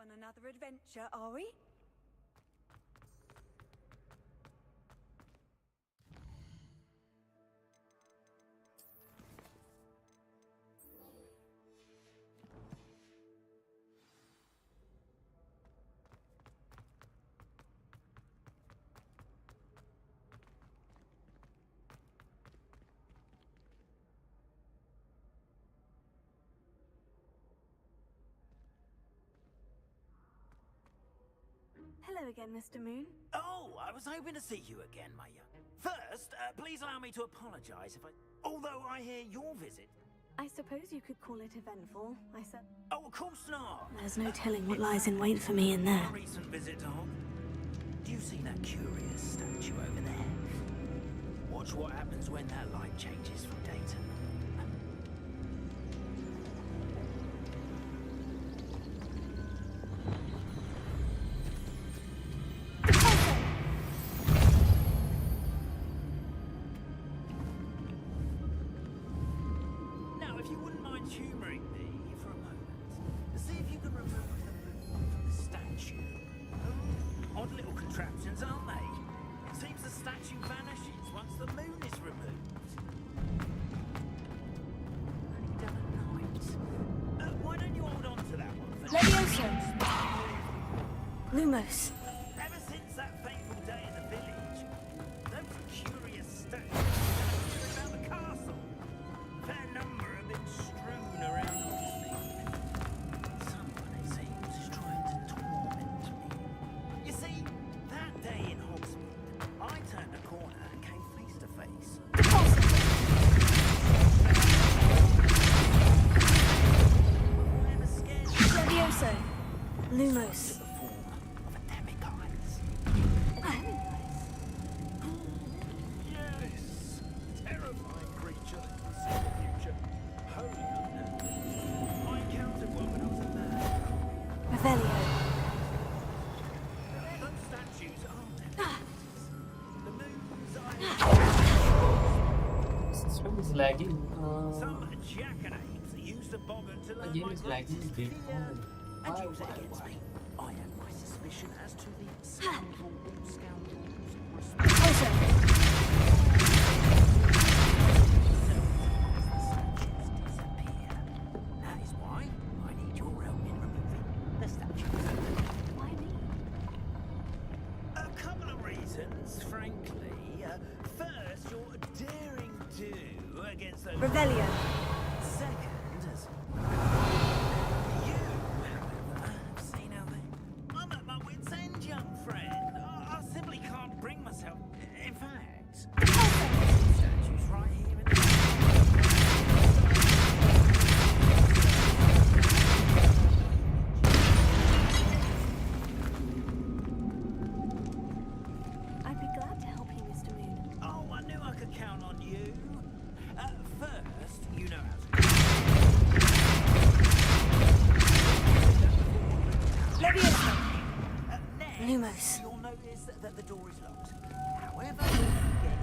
on another adventure, are we? Hello again, Mr. Moon. Oh, I was hoping to see you again, my young. First, please allow me to apologize if I... Although I hear your visit... I suppose you could call it eventful, I said. Oh, of course not! There's no telling what lies in wait for me in there. A recent visit to Hogwarts. Do you see that curious statue over there? Watch what happens when that light changes from day to night. Humouring me for a moment. See if you can remove the moon from the statue. Odd little contraptions, aren't they? It seems the statue vanishes once the moon is removed. Only done at night. Why don't you hold on to that one for Levioso! Lumos. Ever since that fateful day in the village, those curious statues have been around the castle. Fair number have been strewn around Hogsmeade. Someone, it seems, is trying to torment me. You see, that day in Hogsmeade, I turned a corner and came face to face. I'm scared. Levioso. Lumos. The form of a demiguise. Yes, terrifying creature that can see the future. Holy no. I encountered one when I was a lad. Revelio. Those statues aren't the moon's System is lagging. Some jackanapes used a boggart to learn Game my is lagging. greatest fear. And Why, use it against me. I have my suspicion as to the scoundrel's responsibility. That is why I need your help in removing the statues. Why me? A couple of reasons, frankly. First, your daring do against those... Revelio. Second, as you, however, have seen how they... I'm at my wit's end, young friend. I simply can't bring myself... In fact... Statues right here in the... I'd be glad to help you, Mr. Moon. Oh, I knew I could count on you. First, you know how to... Levioso. Next, Lumos. you'll notice that the door is locked. However, you get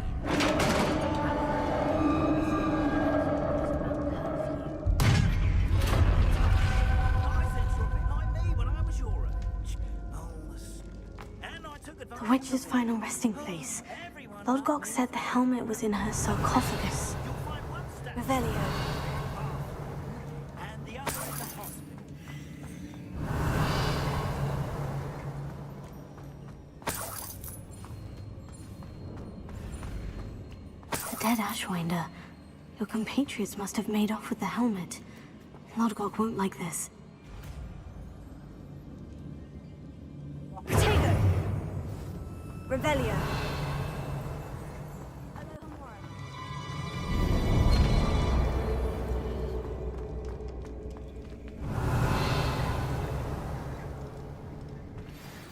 I said something like me when I was your age. Oh, and I took advantage. The witch's final resting place. Lodgok said the helmet was in her sarcophagus. You'll find one statue Revelio. and the other in the hospital. The dead Ashwinder. Your compatriots must have made off with the helmet. Lodgok won't like this. Potato! Revelio.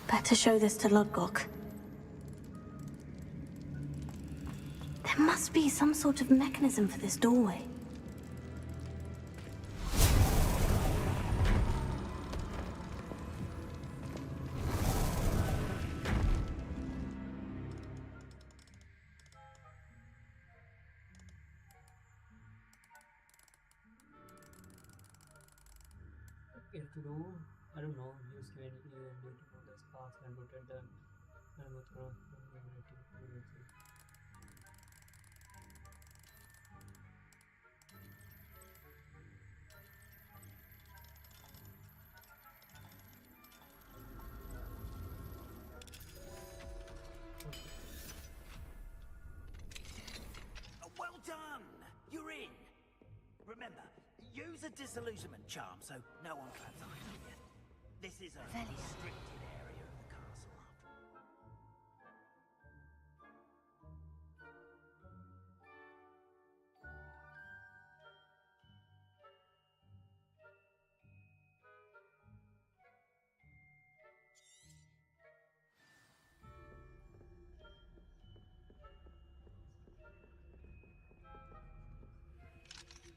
Better show this to Lodgok. There must be some sort of mechanism for this doorway. Into do I don't know. Use given event to know the sparks and rotate the motor of. Well done! You're in! Remember, use a disillusionment charm so no one claps eyes on you. This is a Very restricted area of the castle, after all.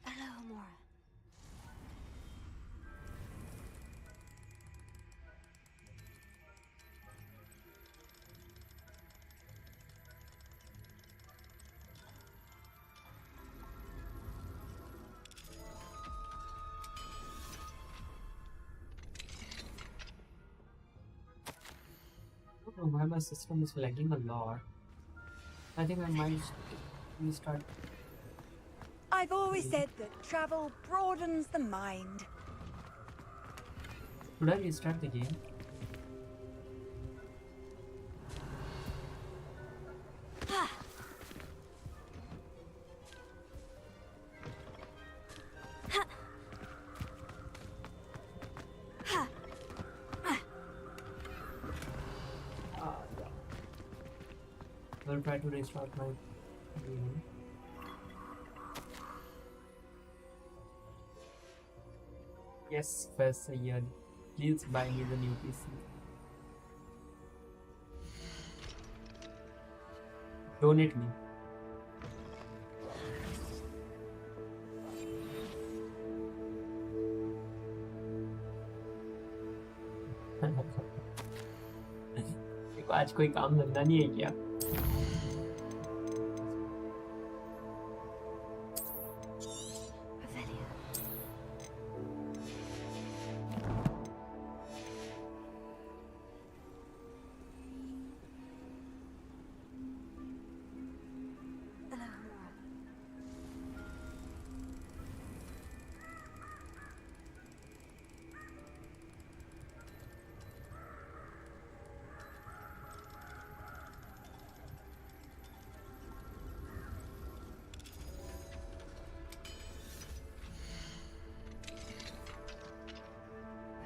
Hello, Amora. I don't know why my system is lagging a lot. I think I might restart. I've always said that travel broadens the mind. Should I restart the game? I'll try to restart my game. Yes, first a year. Please buy me the new PC. Donate me. देखो आज कोई काम धंधा नहीं है क्या? Revelio. Hello, Amora.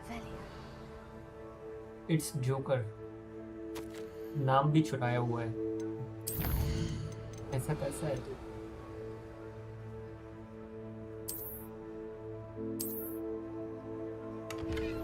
Revelio. It's Joker. नाम भी छुड़ाया हुआ है. ऐसा कैसा है तू? Revelio.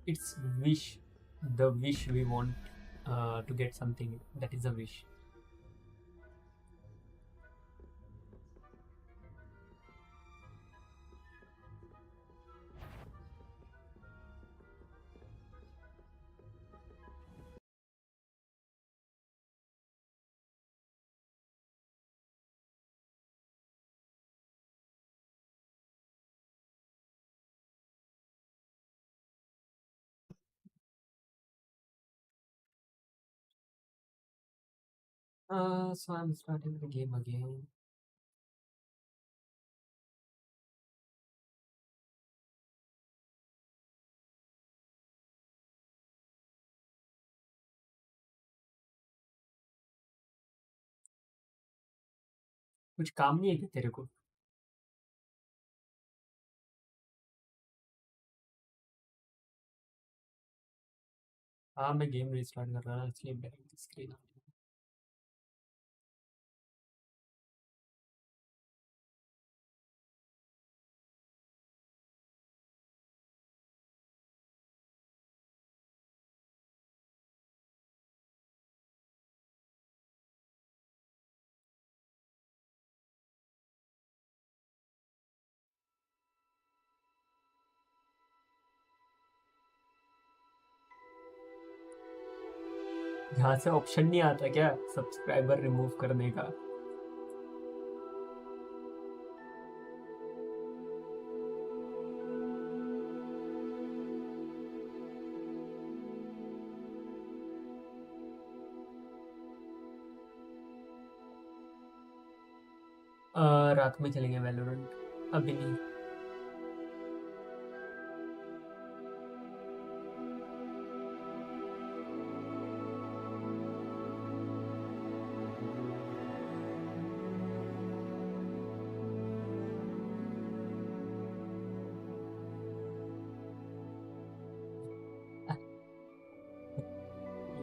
It's wish. The wish we want to get something. That is a wish. So I'm starting the game again. कुछ काम नहीं है क्या तेरे को? हाँ मैं गेम रिस्टार्ट कर रहा था इसलिए ब्लैक स्क्रीन आ रही है। यहाँ से ऑप्शन नहीं आता क्या सब्सक्राइबर रिमूव करने का? रात में चलेंगे वैलोरेंट, अभी नहीं।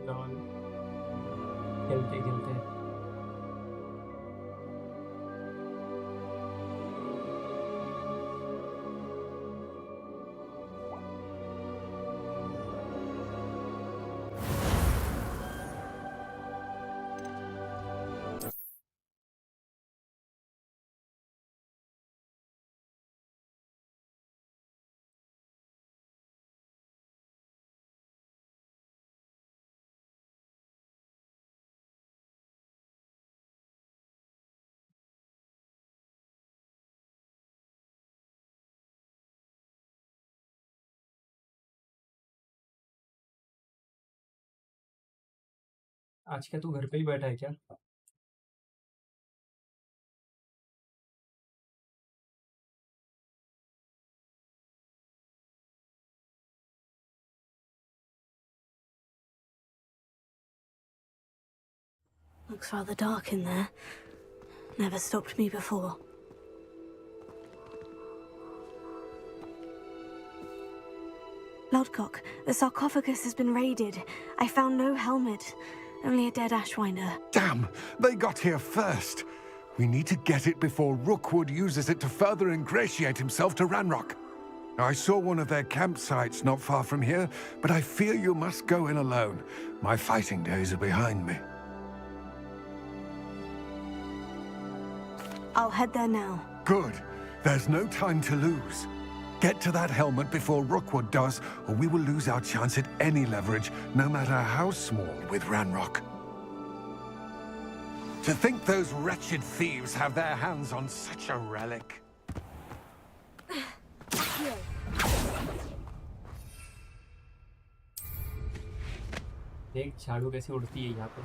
लॉल खेलते खेलते आज क्या तू घर पे ही बैठा है क्या? Looks rather dark in there. Never stopped me before. Lodcock, the sarcophagus has been raided. I found no helmet, only a dead ashwinder. Damn! They got here first. We need to get it before Rookwood uses it to further ingratiate himself to Ranrock. I saw one of their campsites not far from here, but I fear you must go in alone. My fighting days are behind me. I'll head there now. Good. There's no time to lose. Get to that helmet before Rookwood does, or we will lose our chance at any leverage, no matter how small, with Ranrock. To think those wretched thieves have their hands on such a relic. देख झाड़ू कैसे उड़ती है यहाँ पे।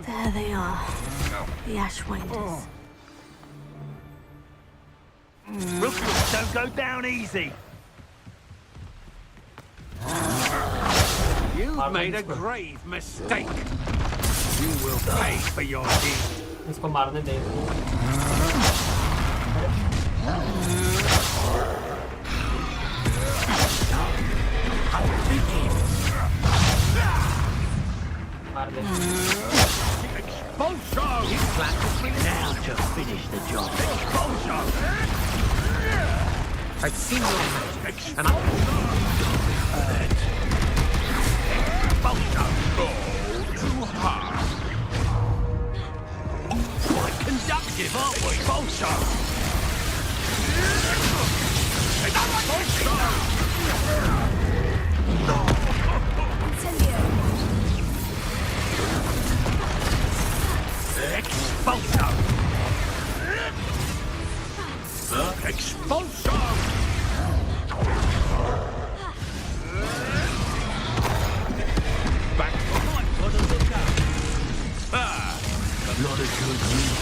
There they are. The ashwinders. Rookwood don't go down easy. You've made a grave mistake. You will pay for your deed. इसको मारने दे। मार दे। Expulsion! You plan to bring now to finish the job. Expulsion! I've seen your magic, and I... Expulsion! Oh, too hard. Quite conductive, aren't we? Expulsion! Expulsion! Expulsion! Back for the lookout. Ah, not a good news.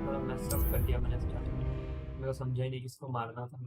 थोड़ा mess up कर दिया मैंने starting में। मेरे को समझा ही नहीं किसको मारना था।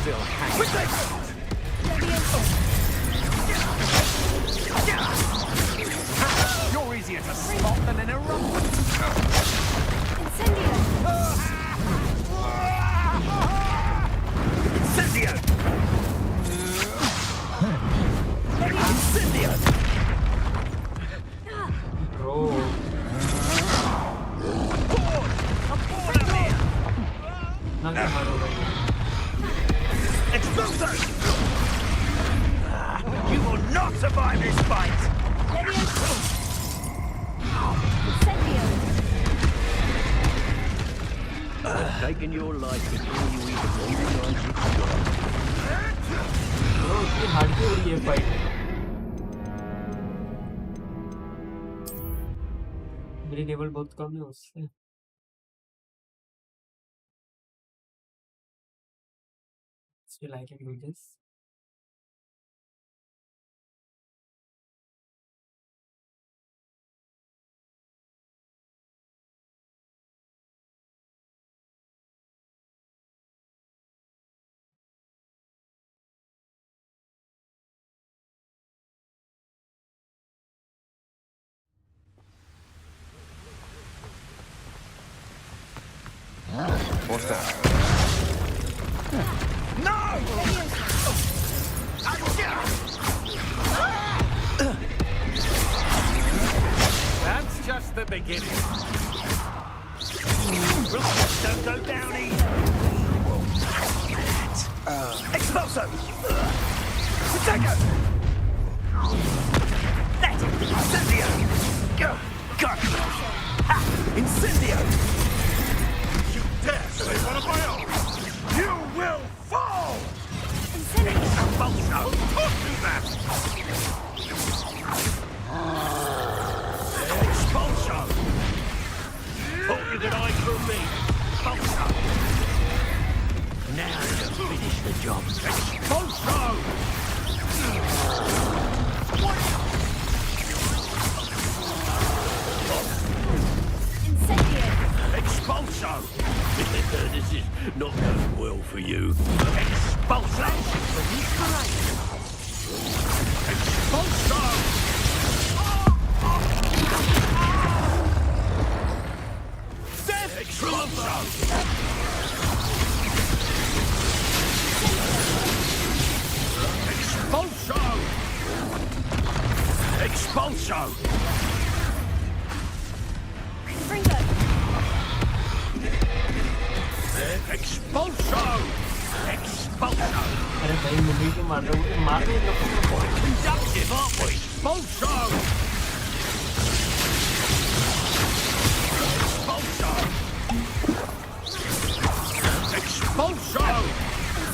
still hanging. You're easier to spot than an eruption. Incendio! Incendio! Incendio! Bro. I'm bored up here! Nothing hard over here. Exploso! You will not survive this fight! Incendio! Taking your life before you even realize it's gone. Bro, इतनी hard क्यों हो रही है fight? मेरी level बहुत कम है उससे. Still I can do this. What's that? No! That's just the beginning. Don't go down easy. Exploso! Potato! That's it! Incendio! Go! Ha! Incendio! You dare say one of my own! You will fall! Incendio! Expulso! Talk to that! Expulso! Thought you could hide from me! Expulso! Now you finish the job! Expulso! Incendio! Expulso! This is not going well for you. Expulso! Expulso! Death! Expulso! Expulso! Expulso! Fringo! Expulso! Expulso! अरे भाई मुझे क्यों मार रहे हो? मार रहे हो लोगों को. Conductive, aren't we? Expulso! Expulso! Expulso!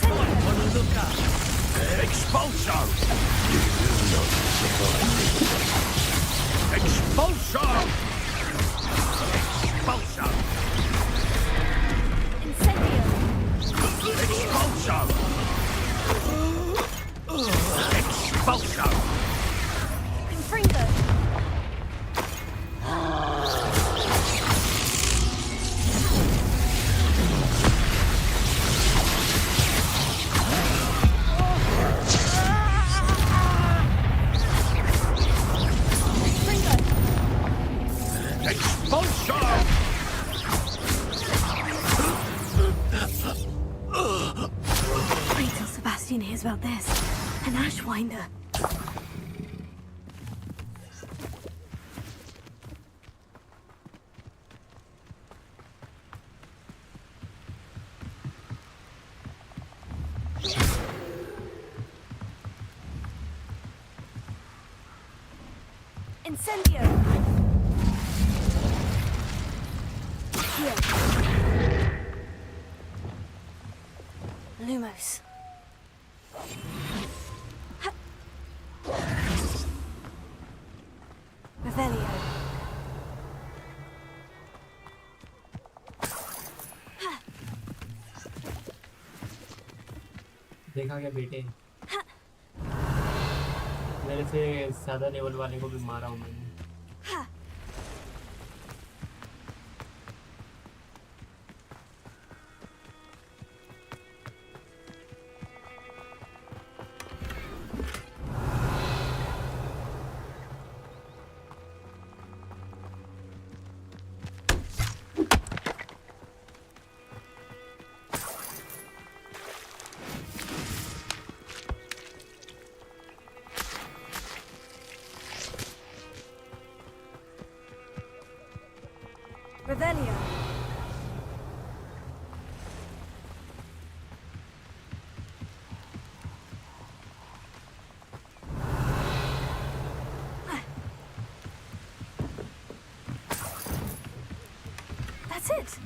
Might want to look up. Expulso! You will not survive this. Expulso! Expulso! Incendio! Expulso! Expulso! Fringo! Expulso! Wait till Sebastian hears about this. An Ashwinder. Incendio! Here. Lumos. Revelio. देखा क्या बेटे? मेरे से ज़्यादा level वाले को भी मारा हूँ मैंने. That's it.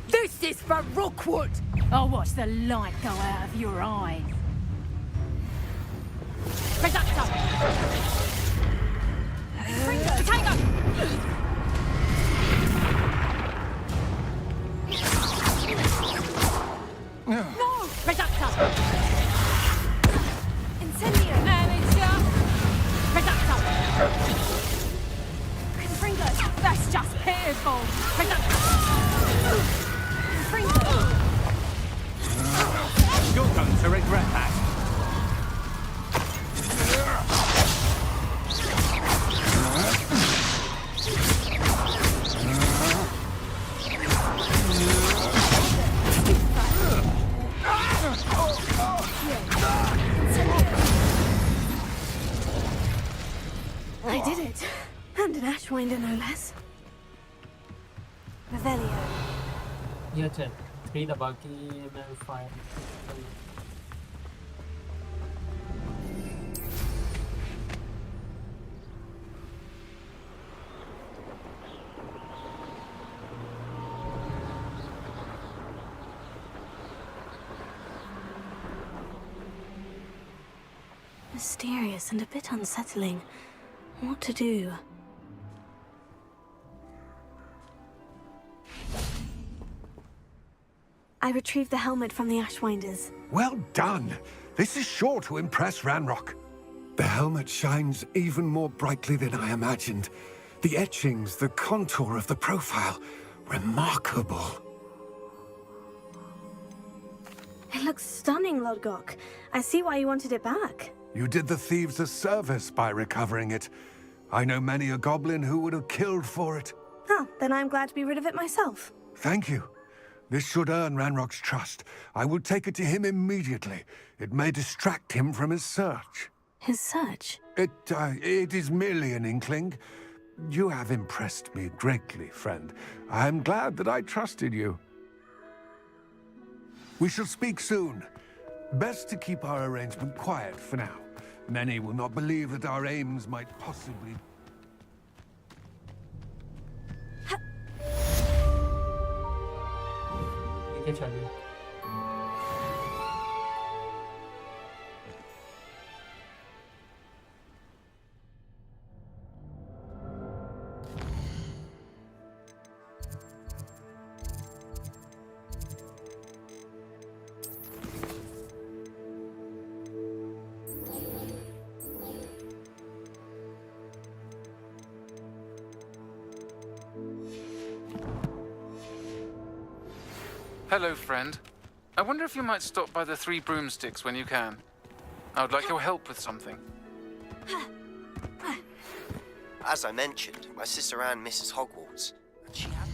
This is for Rookwood! I'll watch the light go out of your eyes. Reductor! Potato! No! Reductor! Incendio. Amateur! Reductor! Confringo. That's just pitiful! Reductor! Confringo. You're going to regret that. I did it. And an Ashwinder, no less. Revelio. ये चल 3 दबा के मैं fire Mysterious and a bit unsettling. What to do? I retrieved the helmet from the Ashwinders. Well done. This is sure to impress Ranrock. The helmet shines even more brightly than I imagined. The etchings, the contour of the profile. Remarkable. It looks stunning, Lodgok. I see why you wanted it back. You did the thieves a service by recovering it. I know many a goblin who would have killed for it. Oh, then I'm glad to be rid of it myself. Thank you. This should earn Ranrock's trust. I will take it to him immediately. It may distract him from his search. His search? It is merely an inkling. You have impressed me greatly, friend. I am glad that I trusted you. We shall speak soon. Best to keep our arrangement quiet for now. Many will not believe that our aims might possibly... ठीक है चलिए Hello, friend. I wonder if you might stop by the Three Broomsticks when you can. I would like your help with something. As I mentioned, my sister Anne misses Hogwarts, and she had...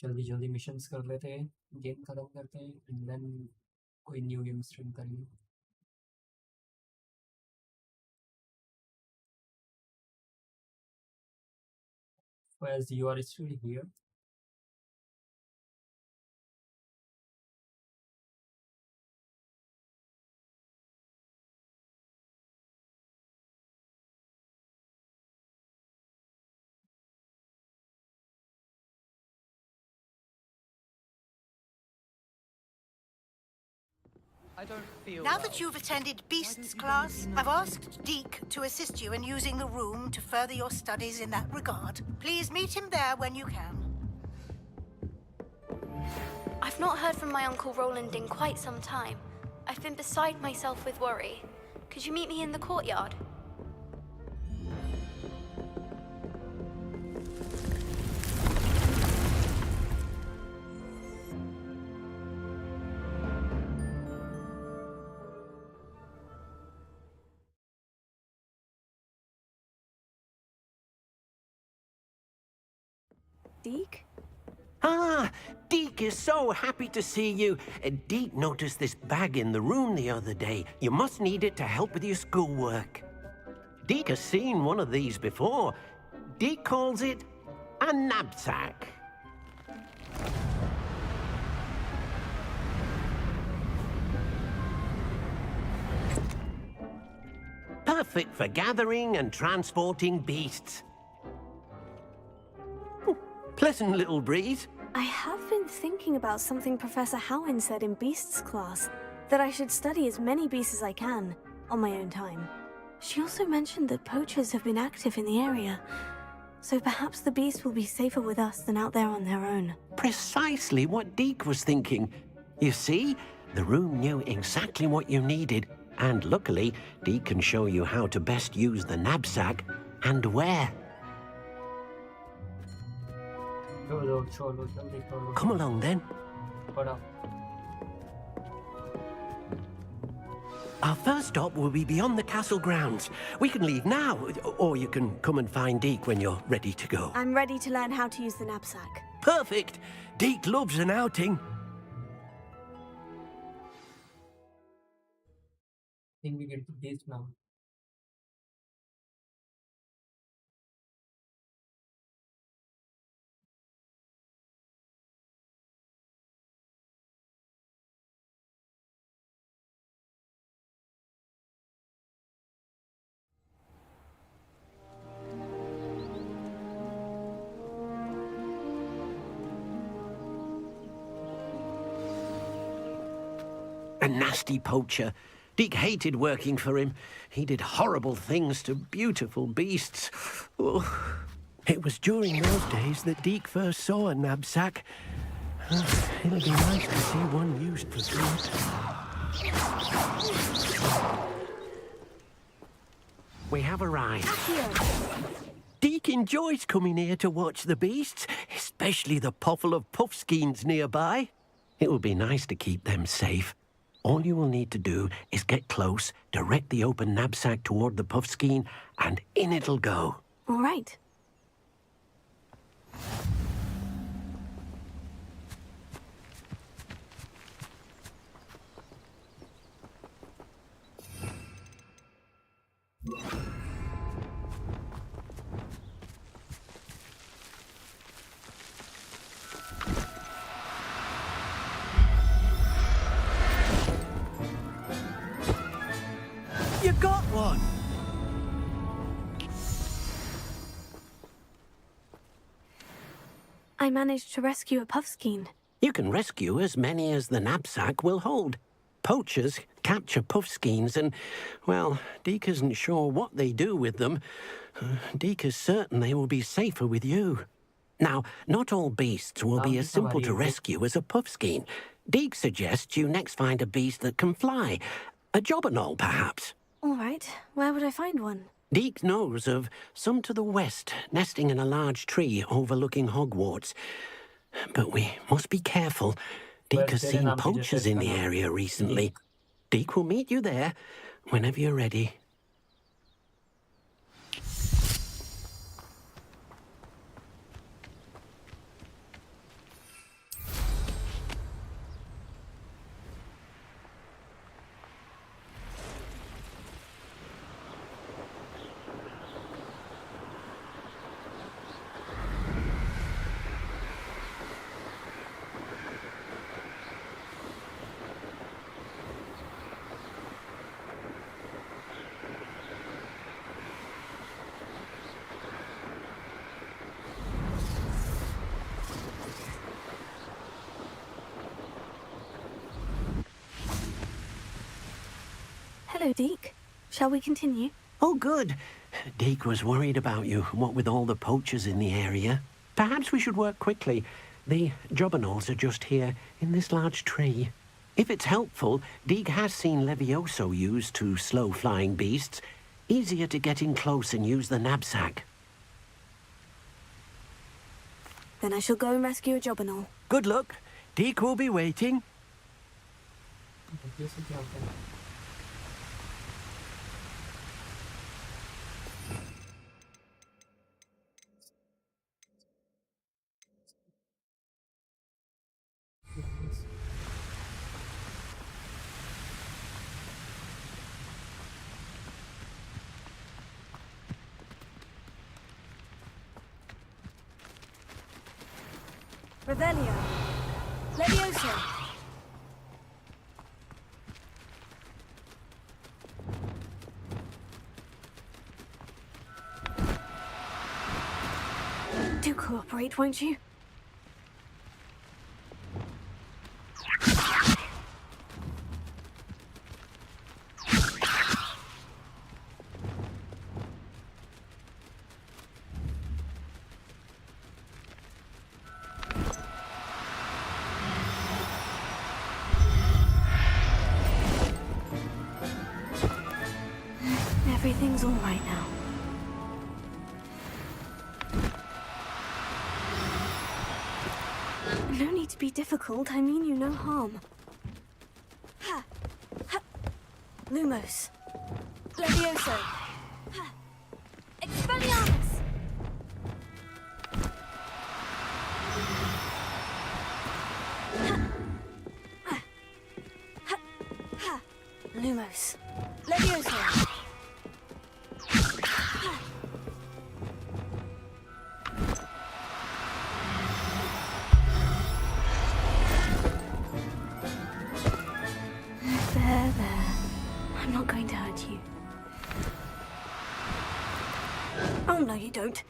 जल्दी जल्दी missions कर लेते हैं game खत्म करते हैं and then कोई new game stream करेंगे As you are still here Now that you've attended Beasts class, I've asked Deke to assist you in using the room to further your studies in that regard. Please meet him there when you can. I've not heard from my Uncle Roland in quite some time. I've been beside myself with worry. Could you meet me in the courtyard? Deke? Ah, Deke is so happy to see you. Deke noticed this bag in the room the other day. You must need it to help with your schoolwork. Deke has seen one of these before. Deke calls it a knapsack. Perfect for gathering and transporting beasts. Pleasant little breeze. I have been thinking about something Professor Howin said in Beasts class, that I should study as many beasts as I can, on my own time. She also mentioned that poachers have been active in the area, so perhaps the beasts will be safer with us than out there on their own. Precisely what Deke was thinking. You see, the room knew exactly what you needed, and luckily, Deke can show you how to best use the knapsack and where. Come along then. Our first stop will be beyond the castle grounds. We can leave now, or you can come and find Deke when you're ready to go. I'm ready to learn how to use the knapsack. Perfect! Deke loves an outing. I think we get the base now. A nasty poacher. Deke hated working for him. He did horrible things to beautiful beasts. Oh. It was during those days that Deke first saw a knapsack. It'll be nice to see one used for good. We have arrived. Deke enjoys coming here to watch the beasts, especially the puffle of puffskeins nearby. It will be nice to keep them safe. All you will need to do is get close, direct the open knapsack toward the puffskein, and in it'll go. All right. You got one! I managed to rescue a puffskein. You can rescue as many as the knapsack will hold. Poachers capture puffskeins and, well, Deke isn't sure what they do with them. Deke is certain they will be safer with you. Now, not all beasts will be as simple to rescue as a puffskein. Deke suggests you next find a beast that can fly. A jobberknoll, perhaps. All right. Where would I find one? Deke knows of some to the west, nesting in a large tree overlooking Hogwarts. But we must be careful. Deke has seen poachers in the area recently. Deke will meet you there whenever you're ready. Hello, Deke. Shall we continue? Oh, good. Deke was worried about you, what with all the poachers in the area. Perhaps we should work quickly. The jobberknolls are just here, in this large tree. If it's helpful, Deke has seen Levioso used to slow flying beasts. Easier to get in close and use the knapsack. Then I shall go and rescue a jobberknoll. Good luck. Deke will be waiting. Revelio. Levioso. Do cooperate, won't you? Everything's all right now. No need to be difficult. I mean you no harm. Ha! Ha! Lumos. Levioso. Ha! Expelliarmus! Ha! Ha! Ha! Ha! Lumos. Levioso. There. I'm not going to hurt you. Oh, no, you don't.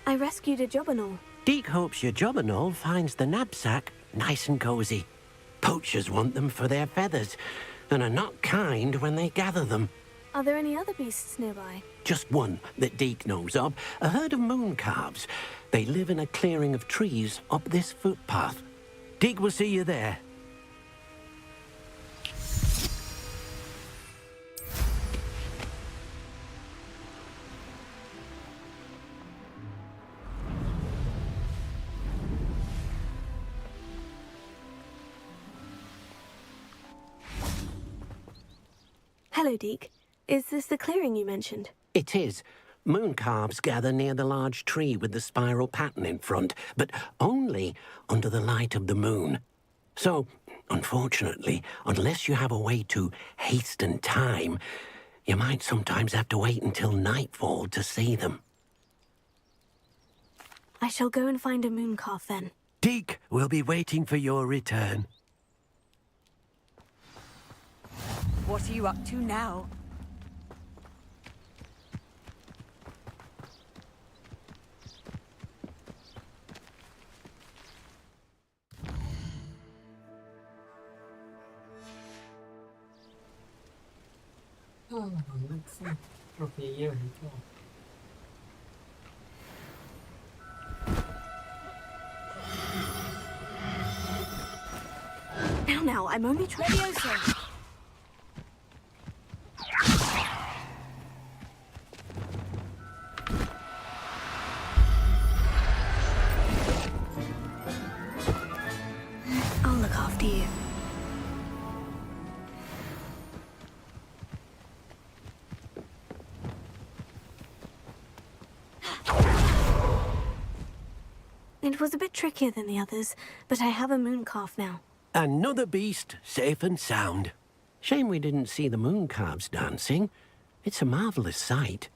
I rescued a Jobberknoll. Deke hopes your Jobberknoll finds the knapsack nice and cozy. Poachers want them for their feathers, and are not kind when they gather them. Are there any other beasts nearby? Just one that Deke knows of, a herd of moon calves. They live in a clearing of trees up this footpath. Deke will see you there. Hello, Deke. Is this the clearing you mentioned? It is. Moon calves gather near the large tree with the spiral pattern in front, but only under the light of the moon. So, unfortunately, unless you have a way to hasten time, you might sometimes have to wait until nightfall to see them. I shall go and find a moon calf then. Deke will be waiting for your return. What are you up to now? Oh, let's see. Trophy here we go. Now, I'm only trying. Levioso! I'll look after you. It was a bit trickier than the others, but I have a moon calf now. Another beast, safe and sound. Shame we didn't see the moon calves dancing. It's a marvellous sight.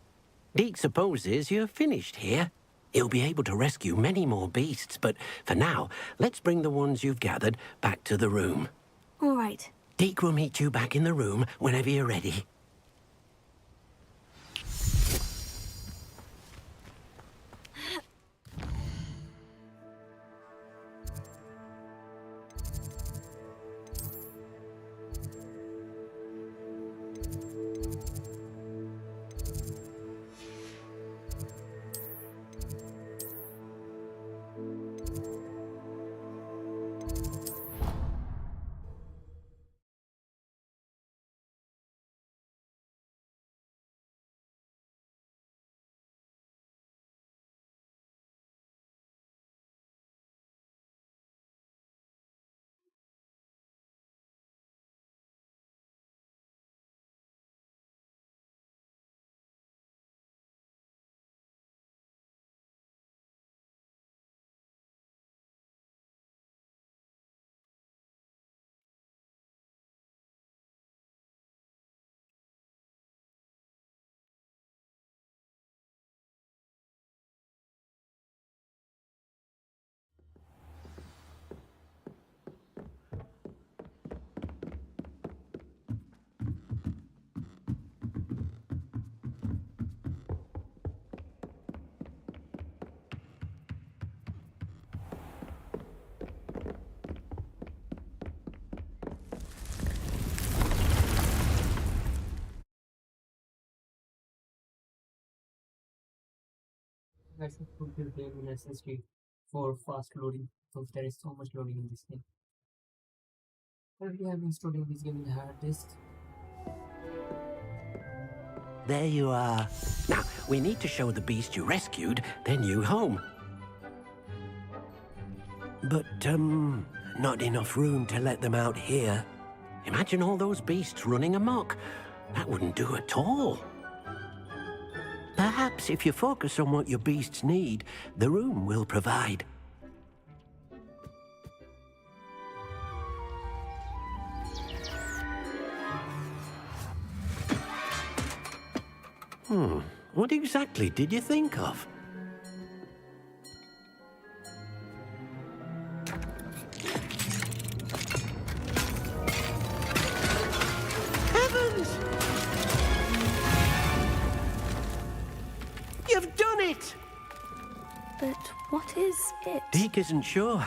Deke supposes you're finished here. He'll be able to rescue many more beasts, but for now, let's bring the ones you've gathered back to the room. All right. Deke will meet you back in the room whenever you're ready. I should put this game in SSD for fast loading because there is so much loading in this game. Currently, I'm installing this game in the hard disk. There you are. Now, we need to show the beast you rescued their new home. But, not enough room to let them out here. Imagine all those beasts running amok. That wouldn't do at all. Perhaps if you focus on what your beasts need, the room will provide. What exactly did you think of? Heavens! You've done it! But what is it? Deke isn't sure.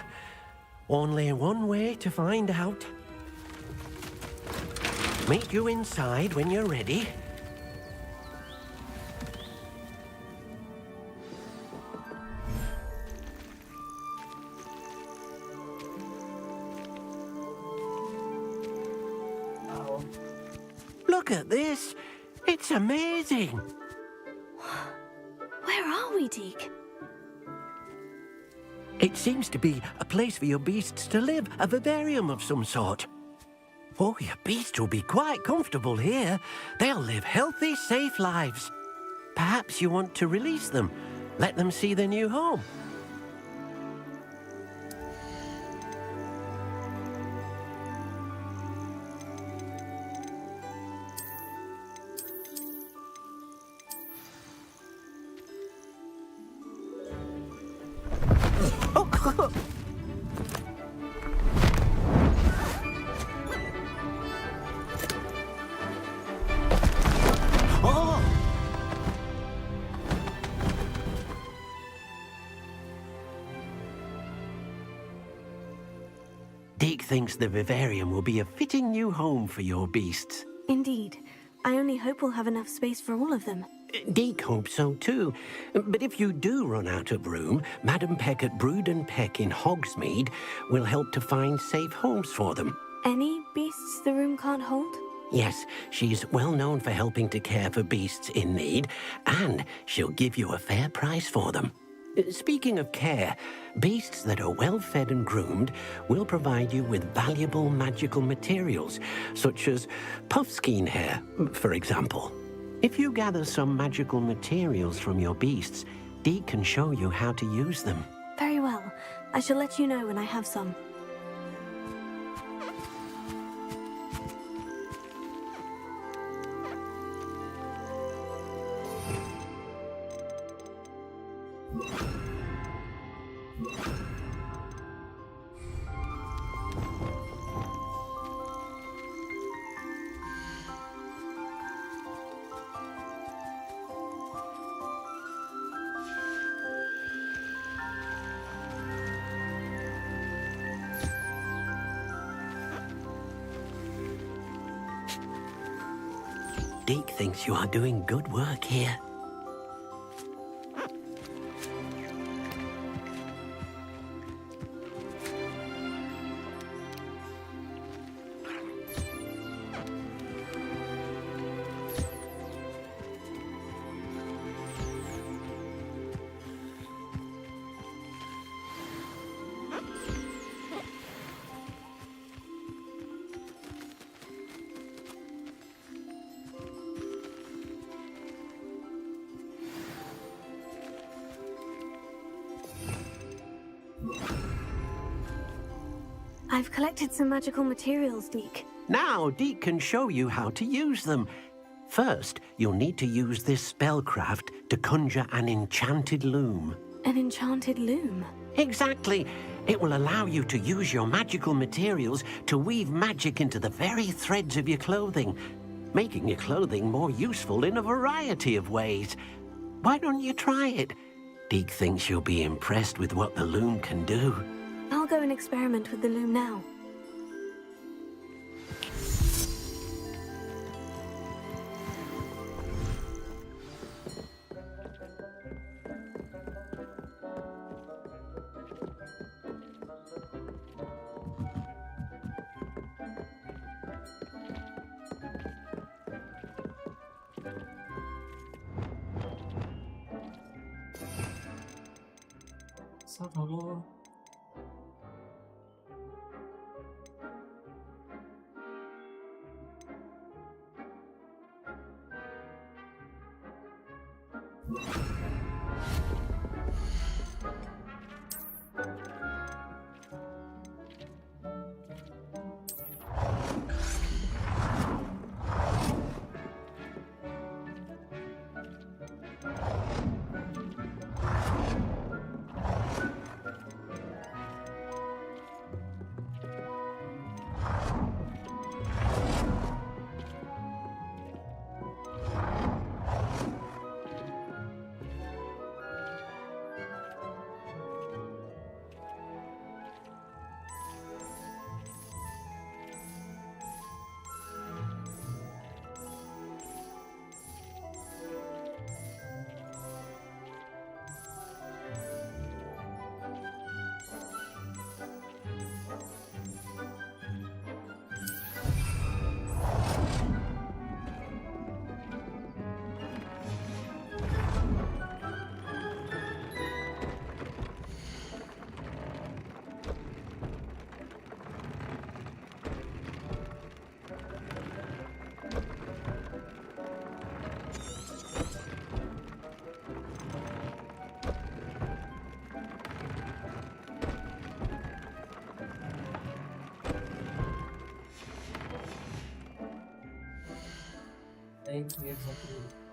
Only one way to find out. Meet you inside when you're ready. Look at this. It's amazing. Where are we, Deke? It seems to be a place for your beasts to live, a vivarium of some sort. Oh, your beasts will be quite comfortable here. They'll live healthy, safe lives. Perhaps you want to release them, let them see their new home. Deke thinks the vivarium will be a fitting new home for your beasts. Indeed. I only hope we'll have enough space for all of them. Deke hopes so too. But if you do run out of room, Madam Peck at Brood and Peck in Hogsmeade will help to find safe homes for them. Any beasts the room can't hold? Yes, she's well known for helping to care for beasts in need, and she'll give you a fair price for them. Speaking of care, beasts that are well fed and groomed will provide you with valuable magical materials, such as puffskein hair, for example. If you gather some magical materials from your beasts, Deke can show you how to use them. Very well. I shall let you know when I have some. Deke thinks you are doing good work here. I've collected some magical materials, Deke. Now Deke can show you how to use them. First, you'll need to use this spellcraft to conjure an enchanted loom. An enchanted loom? Exactly. It will allow you to use your magical materials to weave magic into the very threads of your clothing, making your clothing more useful in a variety of ways. Why don't you try it? Deke thinks you'll be impressed with what the loom can do. I'll go and experiment with the loom now. कैसा था वो? Exactly.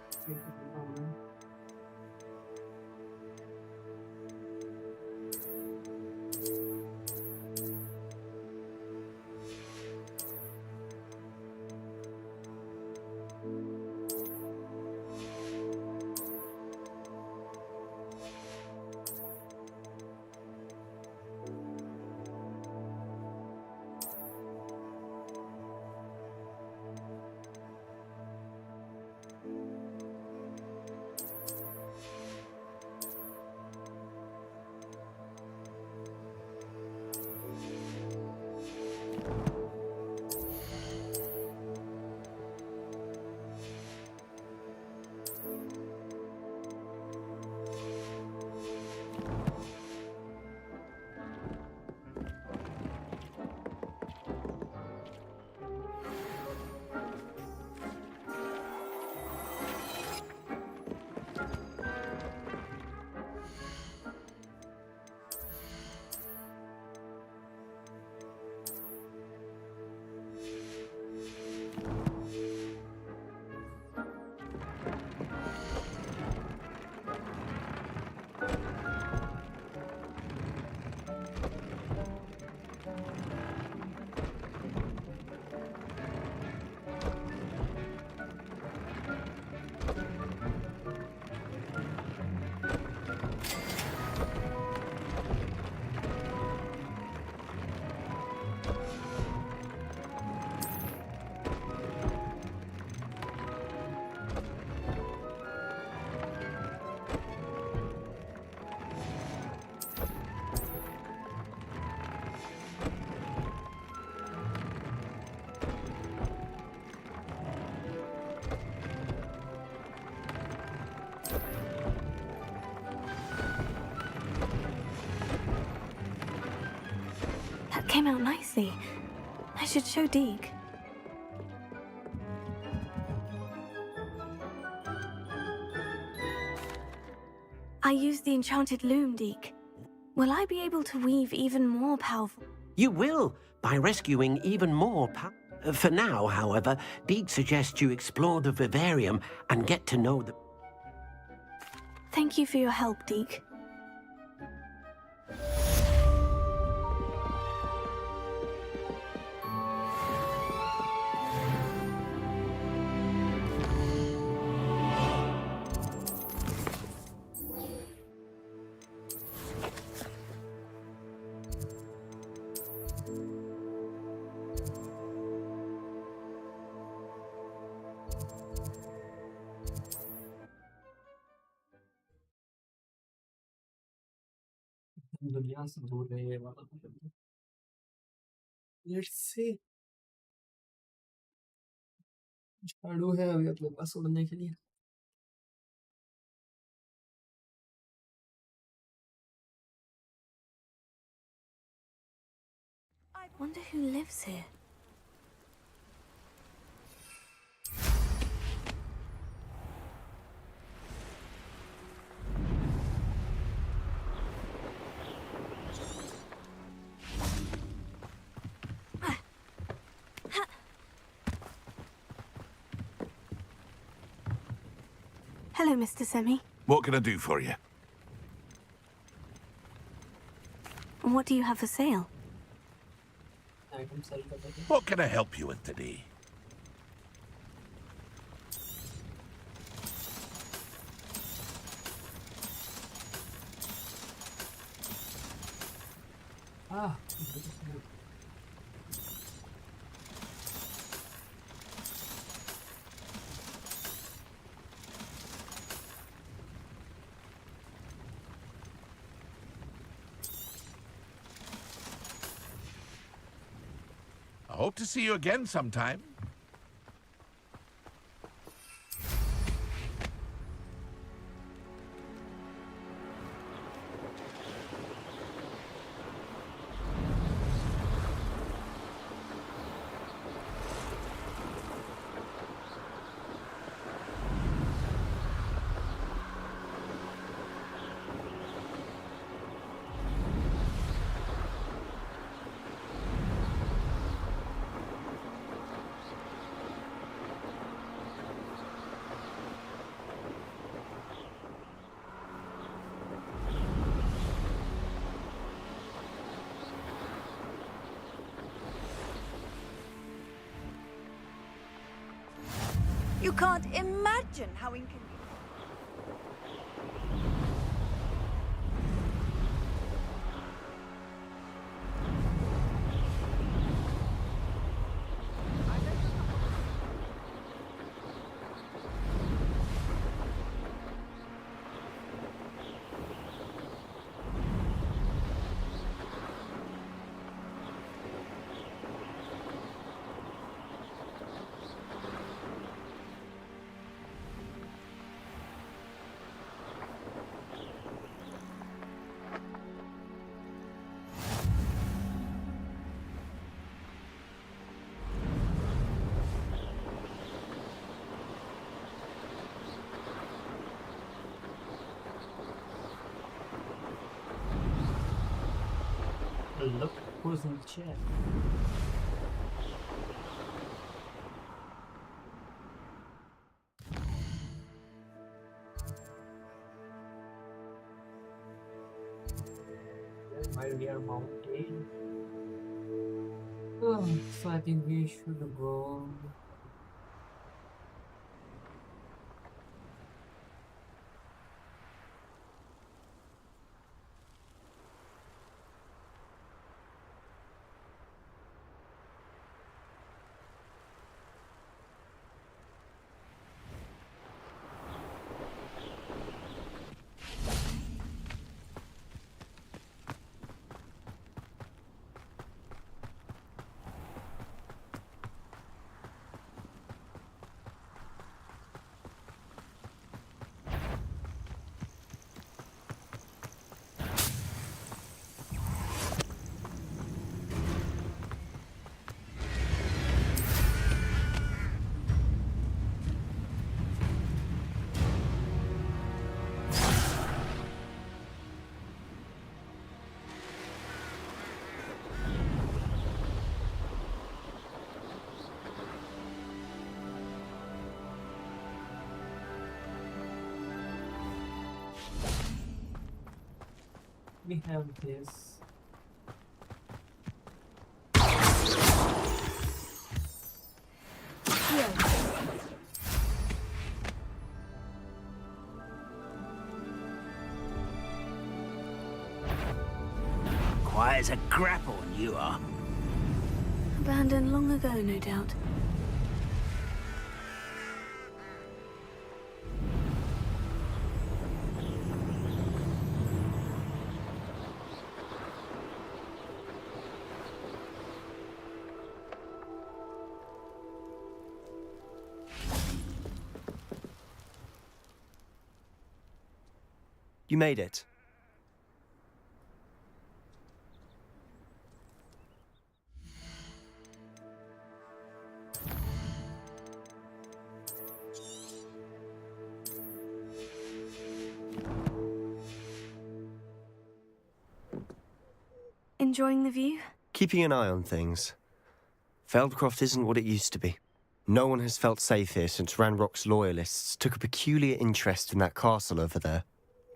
That came out nicely. I should show Deke. I used the enchanted loom, Deke. Will I be able to weave even more powerful? You will, by rescuing even more For now, however, Deke suggests you explore the vivarium and get to know the... Thank you for your help, Deke. दुनिया से दूर रहे वाला मतलब let's see झाड़ू है अभी अपने पास उड़ने के लिए Wonder who lives here. Hello, Mr. Semi. What can I do for you? What do you have for sale? Item sell कर देते हैं। What can I help you with today? Ah, I hope to see you again sometime. You can't imagine how inconvenient. look who's in the chair. My dear mountain. Oh, so I think we should go. We have this. Quiet as a grapple, you are. Abandoned long ago, no doubt. You made it. Enjoying the view? Keeping an eye on things. Feldcroft isn't what it used to be. No one has felt safe here since Ranrock's loyalists took a peculiar interest in that castle over there.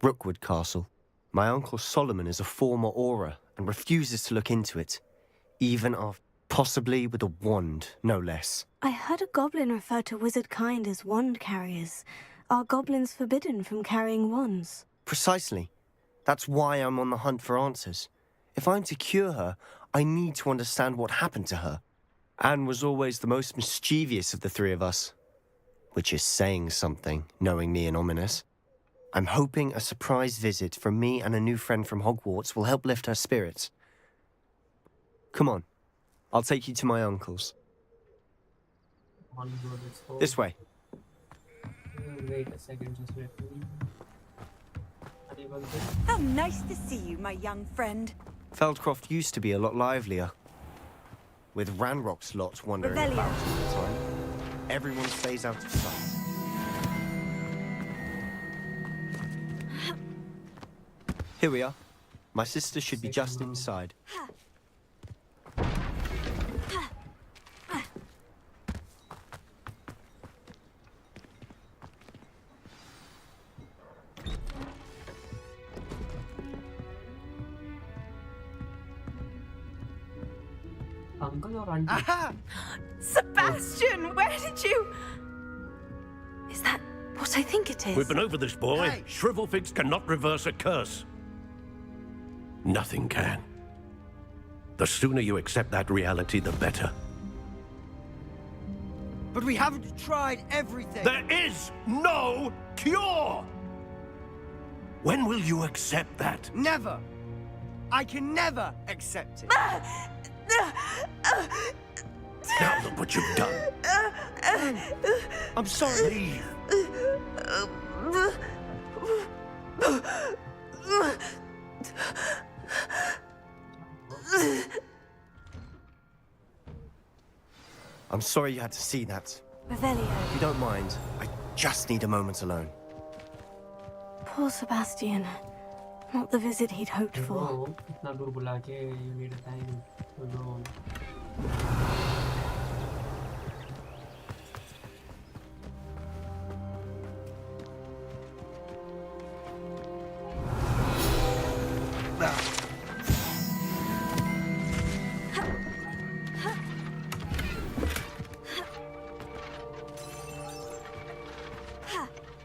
Rookwood Castle. My uncle Solomon is a former Auror and refuses to look into it. Even after... possibly with a wand, no less. I heard a goblin refer to wizard kind as wand carriers. Are goblins forbidden from carrying wands? Precisely. That's why I'm on the hunt for answers. If I'm to cure her, I need to understand what happened to her. Anne was always the most mischievous of the three of us. Which is saying something, knowing me and Ominous. I'm hoping a surprise visit from me and a new friend from Hogwarts will help lift her spirits. Come on. I'll take you to my uncle's. This way. Wait a second, just wait for me. How nice to see you, my young friend. Feldcroft used to be a lot livelier. With Ranrock's lot wandering Revelio. about all the time. Everyone stays out of sight. Here we are. My sister should be just inside. Uncle or auntie? Aha! Sebastian, where did you... Is that what I think it is? We've been over this, boy. Hey. Shrivelfigs cannot reverse a curse. Nothing can. The sooner you accept that reality, the better. But we haven't tried everything. There is no cure! When will you accept that? Never. I can never accept it. Now look what you've done. I'm sorry. Leave. I'm sorry you had to see that. Revelio. If you don't mind, I just need a moment alone. Poor Sebastian. Not the visit he'd hoped for. Bro, इतना दूर बुला के you need a time to go.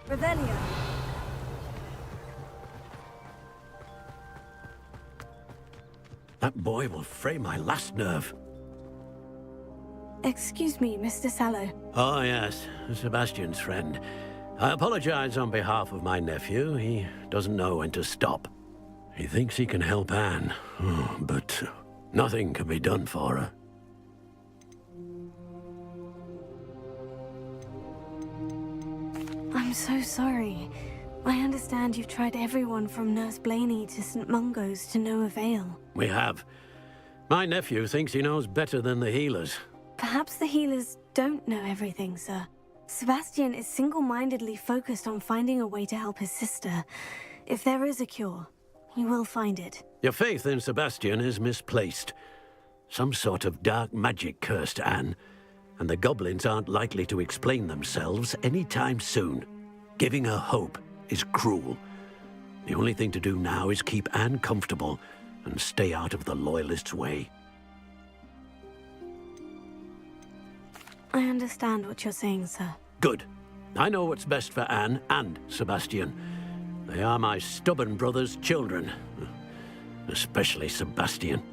Revelio. That boy will fray my last nerve. Excuse me, Mr. Sallow. Oh, yes, Sebastian's friend. I apologize on behalf of my nephew. He doesn't know when to stop. He thinks he can help Anne, but nothing can be done for her. I'm so sorry. I understand you've tried everyone from Nurse Blaney to St. Mungo's to no avail. We have. My nephew thinks he knows better than the healers. Perhaps the healers don't know everything, sir. Sebastian is single-mindedly focused on finding a way to help his sister. If there is a cure, he will find it. Your faith in Sebastian is misplaced. Some sort of dark magic cursed Anne, and the goblins aren't likely to explain themselves anytime soon. Giving her hope is cruel. The only thing to do now is keep Anne comfortable and stay out of the Loyalists' way. I understand what you're saying, sir. Good. I know what's best for Anne and Sebastian. They are my stubborn brother's children. Especially Sebastian.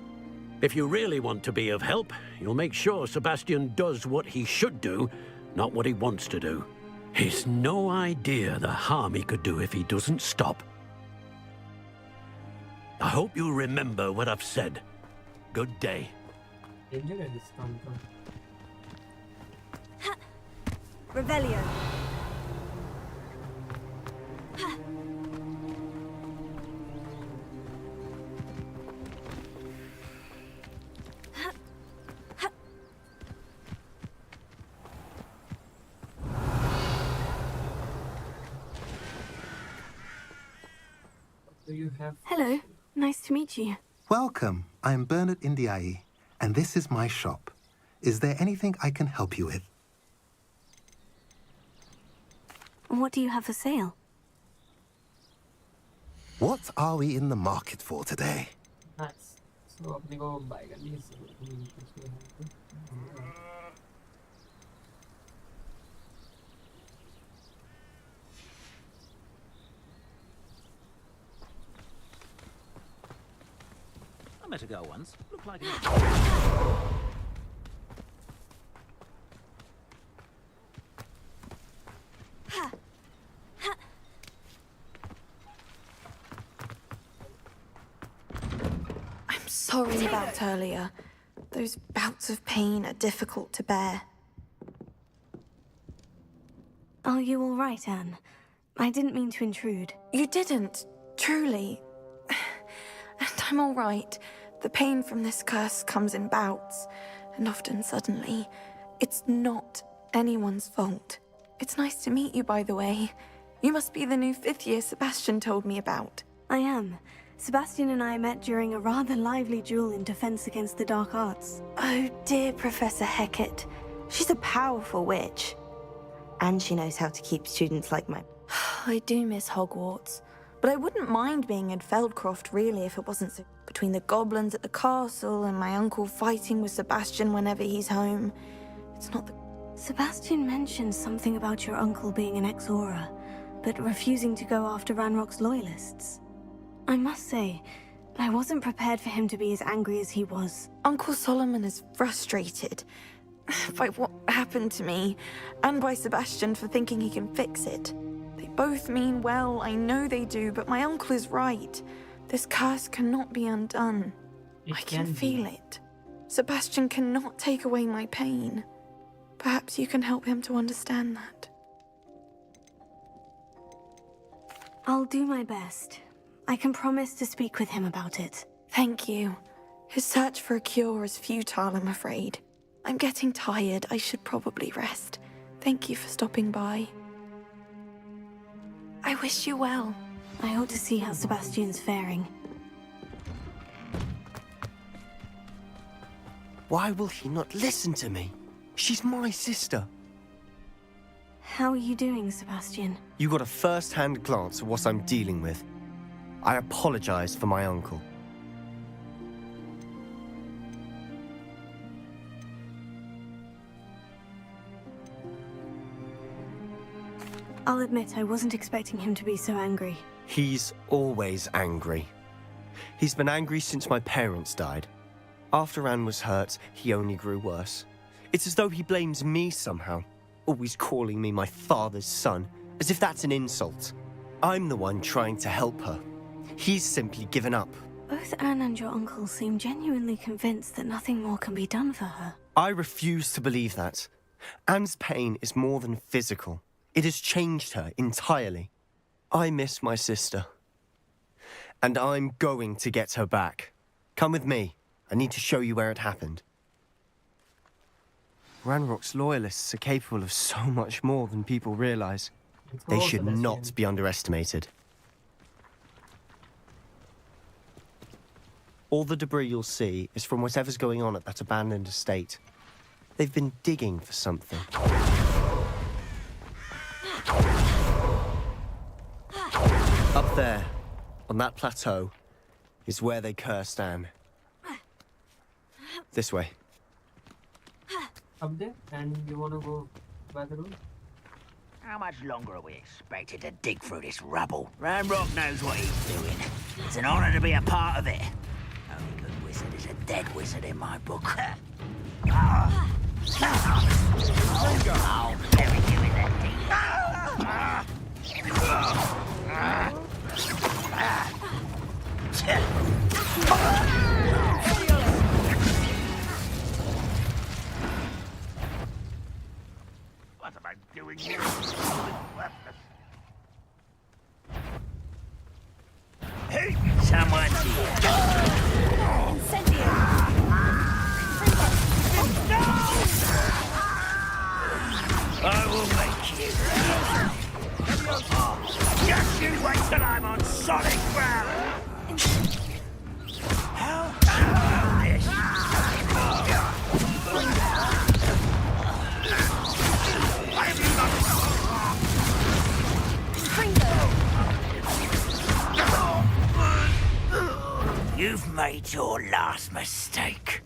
If you really want to be of help, you'll make sure Sebastian does what he should do, not what he wants to do. He's no idea the harm he could do if he doesn't stop. I hope you remember what I've said. Good day. Revelio. Do you have... Hello. Nice to meet you. Welcome. I am Bernard Indiai, and this is my shop. Is there anything I can help you with? What do you have for sale? What are we in the market for today? Nice. So अपने को buy करनी है इससे कुछ नहीं है। I met a girl once. Looked like an... I'm sorry about earlier. Those bouts of pain are difficult to bear. Are you all right, Anne? I didn't mean to intrude. You didn't, truly. And I'm all right. The pain from this curse comes in bouts, and often suddenly. It's not anyone's fault. It's nice to meet you, by the way. You must be the new 5th year Sebastian told me about. I am. Sebastian and I met during a rather lively duel in defense against the dark arts. Oh, dear Professor Hecat. She's a powerful witch. And she knows how to keep students like my... I do miss Hogwarts. But I wouldn't mind being in Feldcroft, really, if it wasn't so... Between the goblins at the castle and my uncle fighting with Sebastian whenever he's home. It's not the... Sebastian mentioned something about your uncle being an ex-Auror, but refusing to go after Ranrock's loyalists. I must say, I wasn't prepared for him to be as angry as he was. Uncle Solomon is frustrated by what happened to me, and by Sebastian for thinking he can fix it. They both mean well, I know they do, but my uncle is right. This curse cannot be undone. I can feel it. Sebastian cannot take away my pain. Perhaps you can help him to understand that. I'll do my best. I can promise to speak with him about it. Thank you. His search for a cure is futile, I'm afraid. I'm getting tired. I should probably rest. Thank you for stopping by. I wish you well. I ought to see how Sebastian's faring. Why will he not listen to me? She's my sister. How are you doing, Sebastian? You got a first-hand glance at what I'm dealing with. I apologize for my uncle. I'll admit I wasn't expecting him to be so angry. He's always angry. He's been angry since my parents died. After Anne was hurt, he only grew worse. It's as though he blames me somehow, always calling me my father's son, as if that's an insult. I'm the one trying to help her. He's simply given up. Both Anne and your uncle seem genuinely convinced that nothing more can be done for her. I refuse to believe that. Anne's pain is more than physical. It has changed her entirely. I miss my sister. And I'm going to get her back. Come with me. I need to show you where it happened. Ranrock's loyalists are capable of so much more than people realize. They should not be underestimated. All the debris you'll see is from whatever's going on at that abandoned estate. They've been digging for something. Up there, on that plateau, is where they cursed Anne. This way. Up there, and you want to go by the road? How much longer are we expected to dig through this rubble? Ranrock knows what he's doing. It's an honor to be a part of it. Only good wizard is a dead wizard in my book. I'll bury you in that What am I doing here? Hey, someone's here. I will make you. Just you wait till I'm on solid ground. How? You've made your last mistake.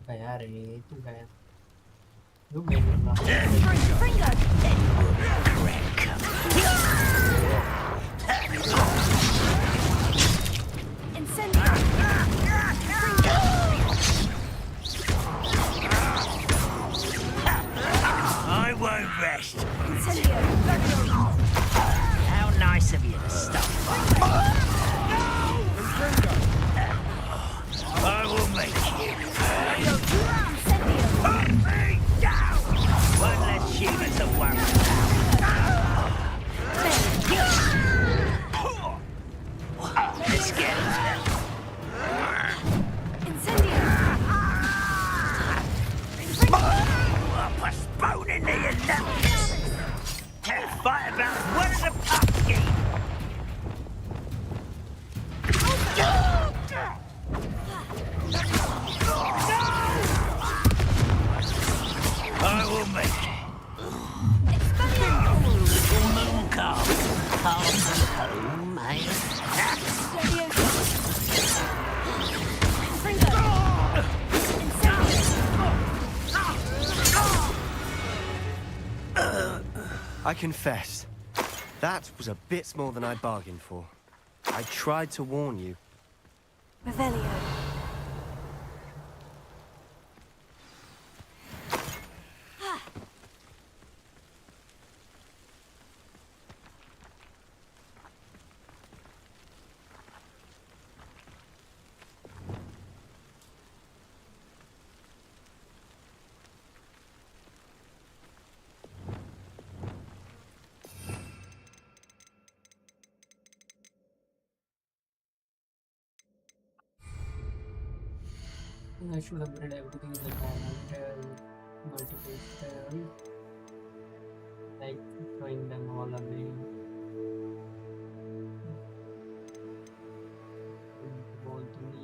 गया रे तू गया तू गया I won't rest. How nice of you to stop by. I will make you pay. Put me down! One less human to worry about. Let's get it. Postponing the announcement. Fight about one of the pumpkin. I will make it. Little moon calf. Home, I confess, that was a bit more than I bargained for. I tried to warn you. Revelio. I should upgrade everything in the command multiple spells, like throwing them all away. Roll to me.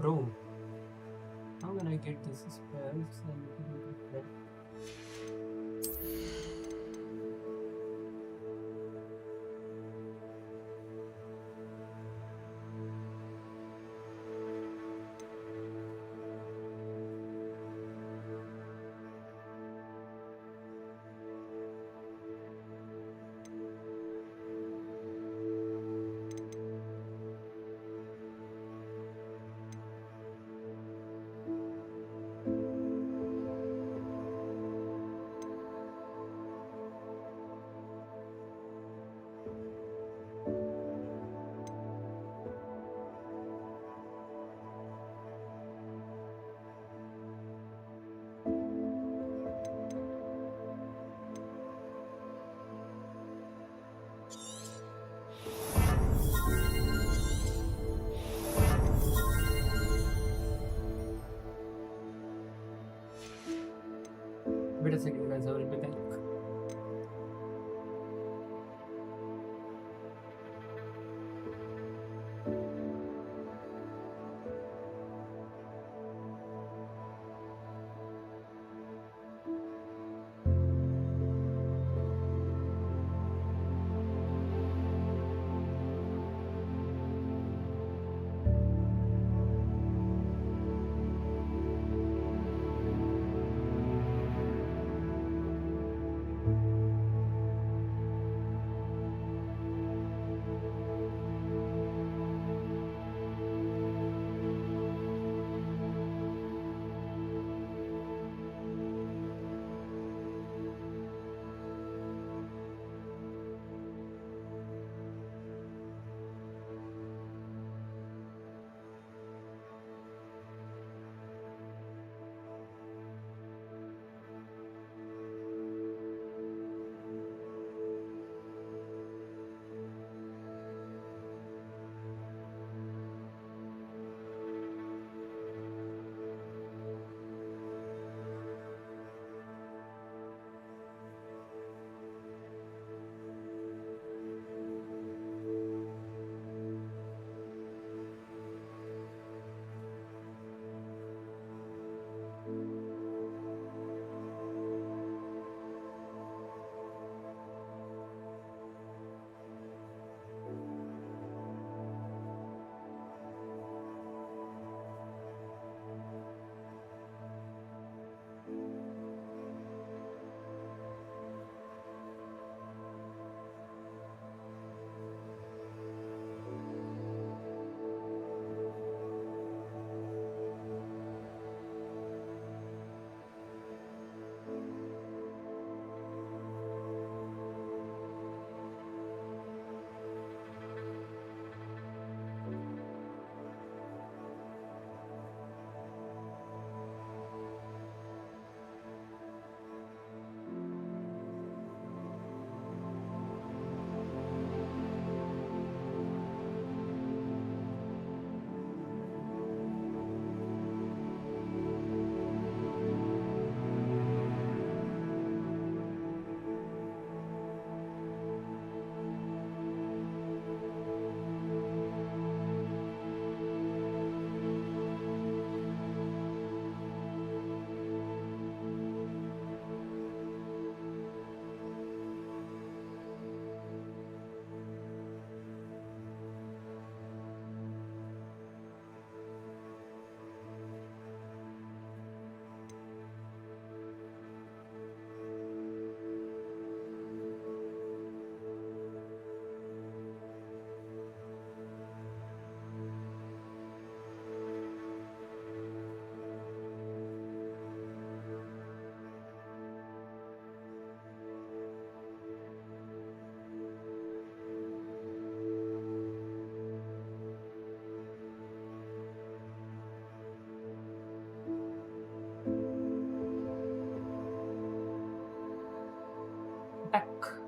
Bro, how can I get these spells and that? Wait a second, guys, I will be back.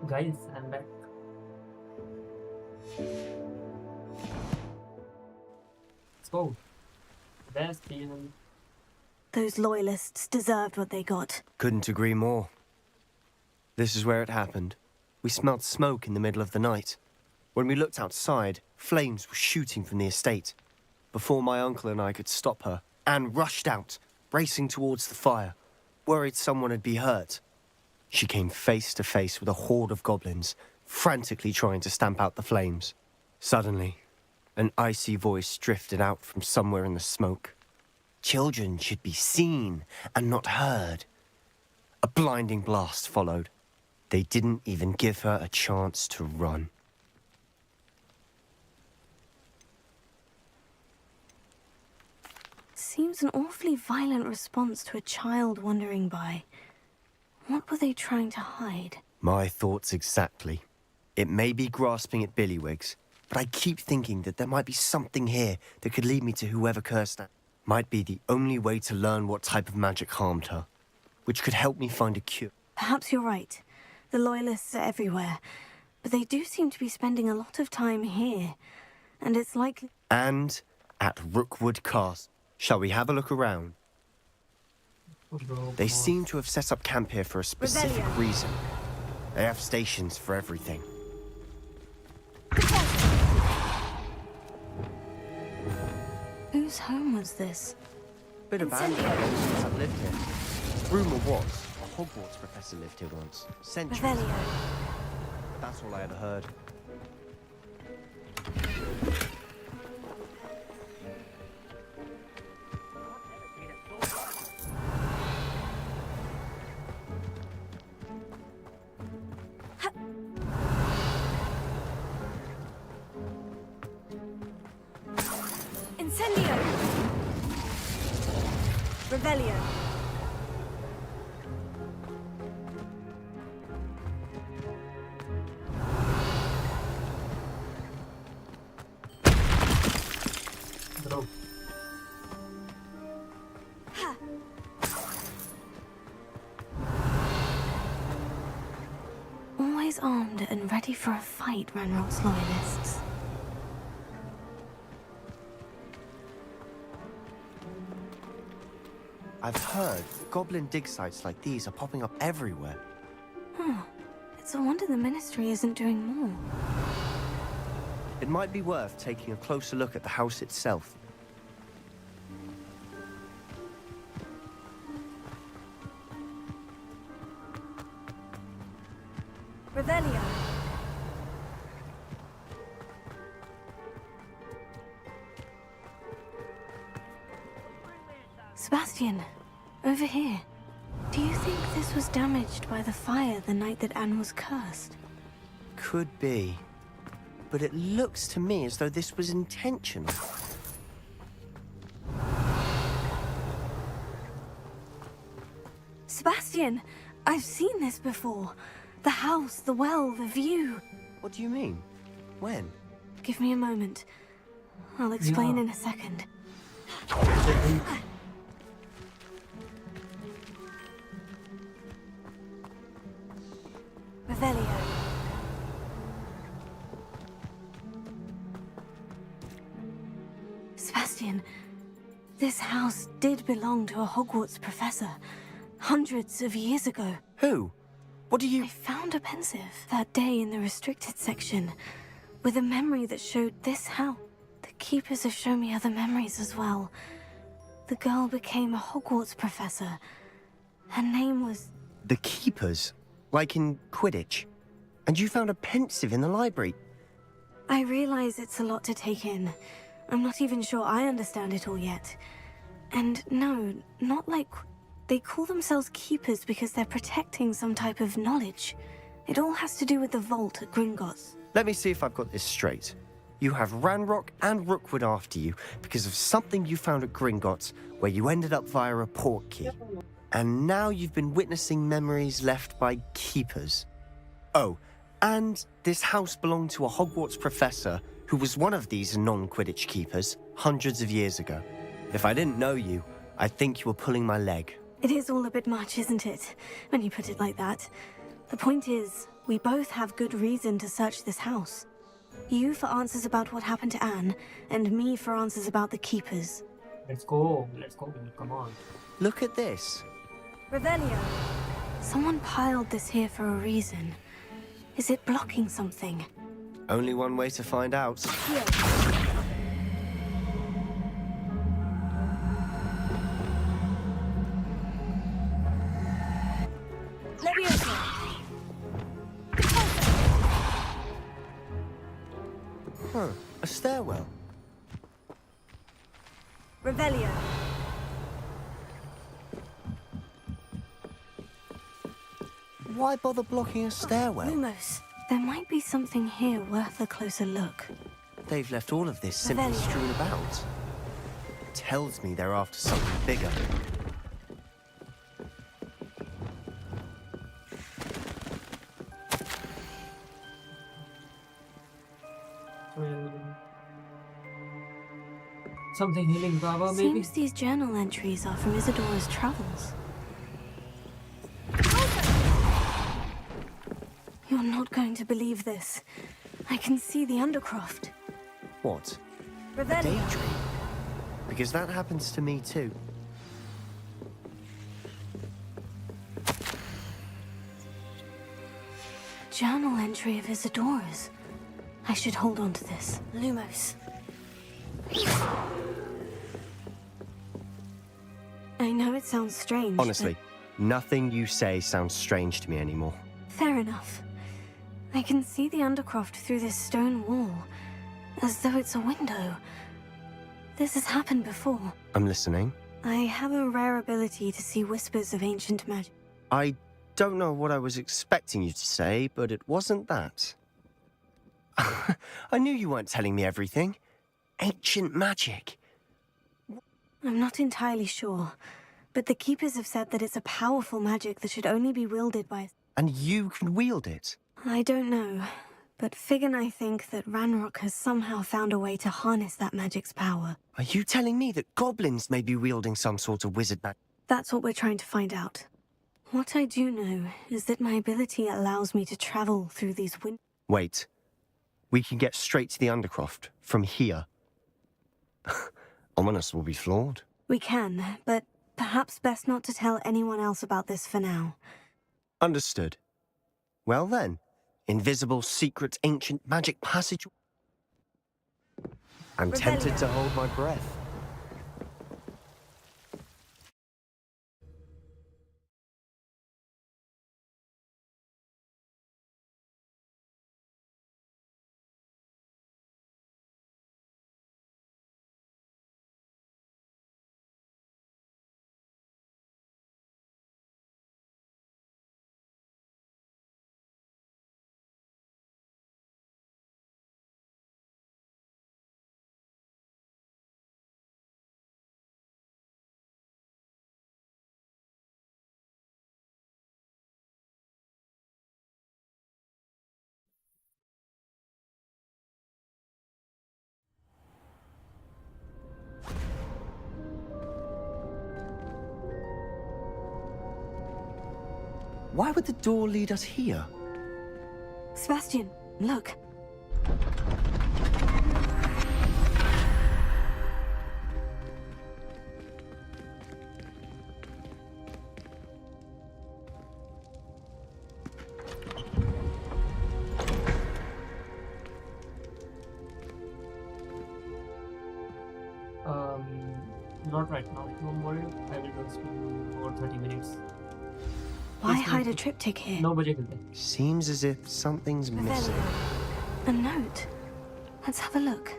Guys, I'm back. So, Sebastian. Those loyalists deserved what they got. Couldn't agree more. This is where it happened. We smelled smoke in the middle of the night. When we looked outside, flames were shooting from the estate. Before my uncle and I could stop her, Anne rushed out, racing towards the fire, worried someone had been hurt. She came face to face with a horde of goblins, frantically trying to stamp out the flames. Suddenly, an icy voice drifted out from somewhere in the smoke. Children should be seen and not heard. A blinding blast followed. They didn't even give her a chance to run. Seems an awfully violent response to a child wandering by. What were they trying to hide? My thoughts exactly. It may be grasping at Billywigs, but I keep thinking that there might be something here that could lead me to whoever cursed her. Might be the only way to learn what type of magic harmed her, which could help me find a cure. Perhaps you're right. The Loyalists are everywhere, but they do seem to be spending a lot of time here. And it's likely... And at Rookwood Castle. Shall we have a look around? They seem to have set up camp here for a specific reason. They have stations for everything. Whose home was this? Bit abandoned since I've lived here. Rumour was, a Hogwarts professor lived here once. Centuries ago. That's all I ever heard. Incendio! Revelio. Bro. Always armed and ready for a fight, Ranrock's loyalists. I've heard goblin dig sites like these are popping up everywhere. It's a wonder the Ministry isn't doing more. It might be worth taking a closer look at the house itself. Revelio. Sebastian, over here. Do you think this was damaged by the fire the night that Anne was cursed? Could be. But it looks to me as though this was intentional. Sebastian, I've seen this before. The house, the well, the view. What do you mean? When? Give me a moment. I'll explain in a second. Revelio. Sebastian, this house did belong to a Hogwarts professor, hundreds of years ago. Who? What do you... I found a pensive that day in the restricted section, with a memory that showed this house. The keepers have shown me other memories as well. The girl became a Hogwarts professor. Her name was... The keepers? Like in Quidditch? And you found a pensive in the library? I realize it's a lot to take in. I'm not even sure I understand it all yet. And no, not like... They call themselves keepers because they're protecting some type of knowledge. It all has to do with the vault at Gringotts. Let me see if I've got this straight. You have Ranrock and Rookwood after you because of something you found at Gringotts where you ended up via a port key. And now you've been witnessing memories left by keepers. Oh, and this house belonged to a Hogwarts professor who was one of these non-Quidditch keepers hundreds of years ago. If I didn't know you, I'd think you were pulling my leg. It is all a bit much, isn't it? When you put it like that. The point is, We both have good reason to search this house. You for answers about what happened to Anne, and me for answers about the Keepers. Let's go, come on. Look at this. Revelio. Someone piled this here for a reason. Is it blocking something? Only one way to find out. Here. Leviosa. Huh, a stairwell. Revelio. Why bother blocking a stairwell? Lumos. There might be something here worth a closer look. They've left all of this simply strewn about. Tells me they're after something bigger. Something healing Baba, maybe? Seems these journal entries are from Isadora's travels. You're not going to believe this. I can see the Undercroft. What? A Revelio. daydream? Because that happens to me too. Journal entry of Isadora's. I should hold on to this. Lumos. I know it sounds strange. Honestly, nothing you say sounds strange to me anymore. Fair enough. I can see the Undercroft through this stone wall, as though it's a window. This has happened before. I'm listening. I have a rare ability to see whispers of ancient magic. I don't know what I was expecting you to say, but it wasn't that. I knew you weren't telling me everything. Ancient magic. I'm not entirely sure, but the Keepers have said that it's a powerful magic that should only be wielded by... And you can wield it? I don't know, but Fig and I think that Ranrock has somehow found a way to harness that magic's power. Are you telling me that goblins may be wielding some sort of wizard magic? That's what we're trying to find out. What I do know is that my ability allows me to travel through these windows. Wait. We can get straight to the Undercroft from here. Ominous will be flawed. We can, but perhaps best not to tell anyone else about this for now. Understood. Well then, invisible, secret, ancient magic passage. I'm tempted to hold my breath. Why would the door lead us here? Sebastian, look. Not right now. Don't worry. I will just do over 30 minutes. Why hide a triptych here? No budget. Seems as if something's missing. A note. Let's have a look.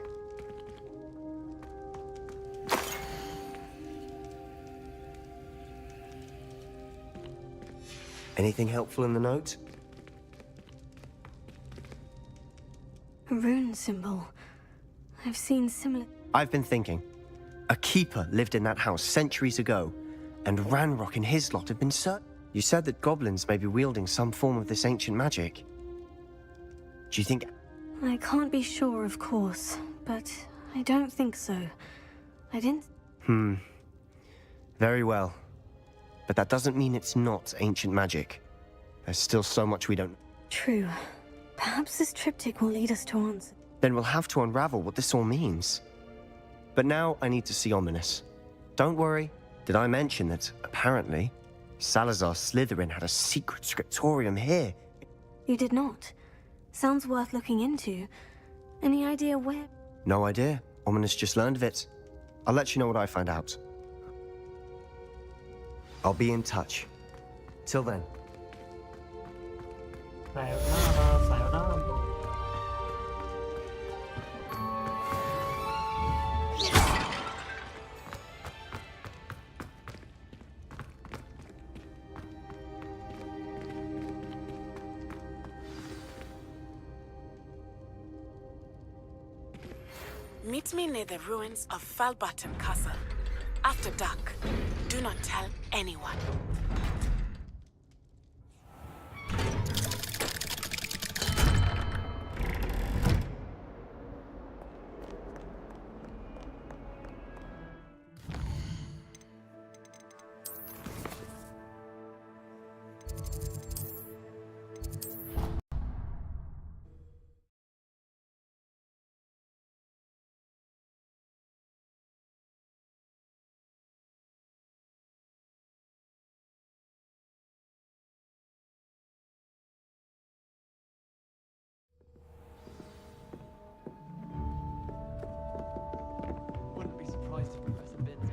Anything helpful in the note? A rune symbol. I've seen similar... I've been thinking. A keeper lived in that house centuries ago, and Ranrock and his lot have been You said that goblins may be wielding some form of this ancient magic. Do you think... I can't be sure, of course, but I don't think so. I didn't... Very well. But that doesn't mean it's not ancient magic. There's still so much we don't... True. Perhaps this triptych will lead us to answers. Then we'll have to unravel what this all means. But now I need to see Ominous. Don't worry. Did I mention that, apparently, Salazar Slytherin had a secret scriptorium here? You did not. Sounds worth looking into. Any idea where? No idea. Ominous just learned of it. I'll let you know what I find out. I'll be in touch. Till then. Sayonara, sayonara. Meet me near the ruins of Falbaton Castle. After dark. Do not tell anyone. Wouldn't be surprised if Professor Binns.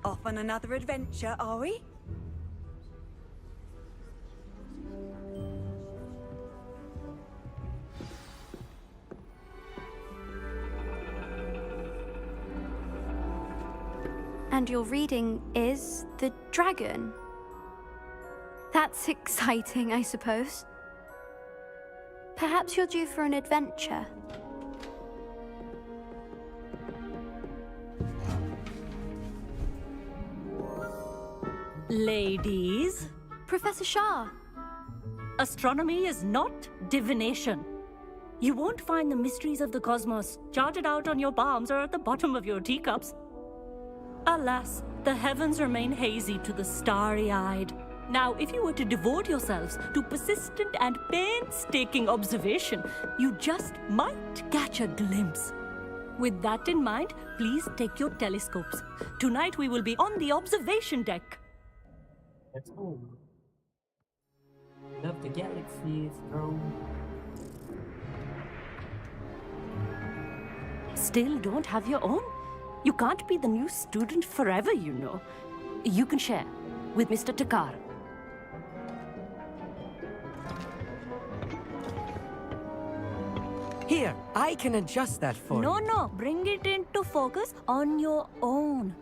Off on another adventure, are we? And your reading is the dragon. That's exciting, I suppose. Perhaps you're due for an adventure. Ladies, Professor Shah. astronomy is not divination. You won't find the mysteries of the cosmos charted out on your palms or at the bottom of your teacups. Alas, the heavens remain hazy to the starry-eyed. Now, if you were to devote yourselves to persistent and painstaking observation, you just might catch a glimpse. With that in mind, please take your telescopes. Tonight we will be on the observation deck. Let's go. Love the galaxies, bro. Still don't have your own? You can't be the new student forever, you know. You can share with Mr. Takar. Here, I can adjust that for you. No, bring it into focus on your own.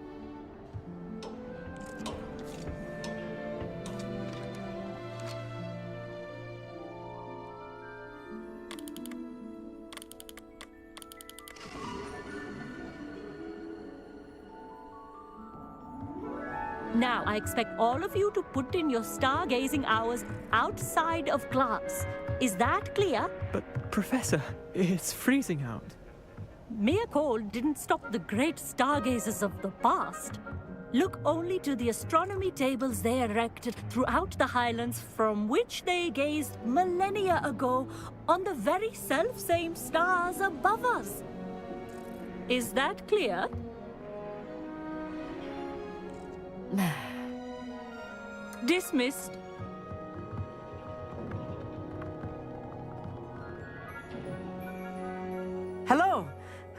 Now, I expect all of you to put in your stargazing hours outside of class. Is that clear? But, Professor, it's freezing out. Mere cold didn't stop the great stargazers of the past. Look only to the astronomy tables they erected throughout the Highlands from which they gazed millennia ago on the very self-same stars above us. Is that clear? Dismissed. Hello!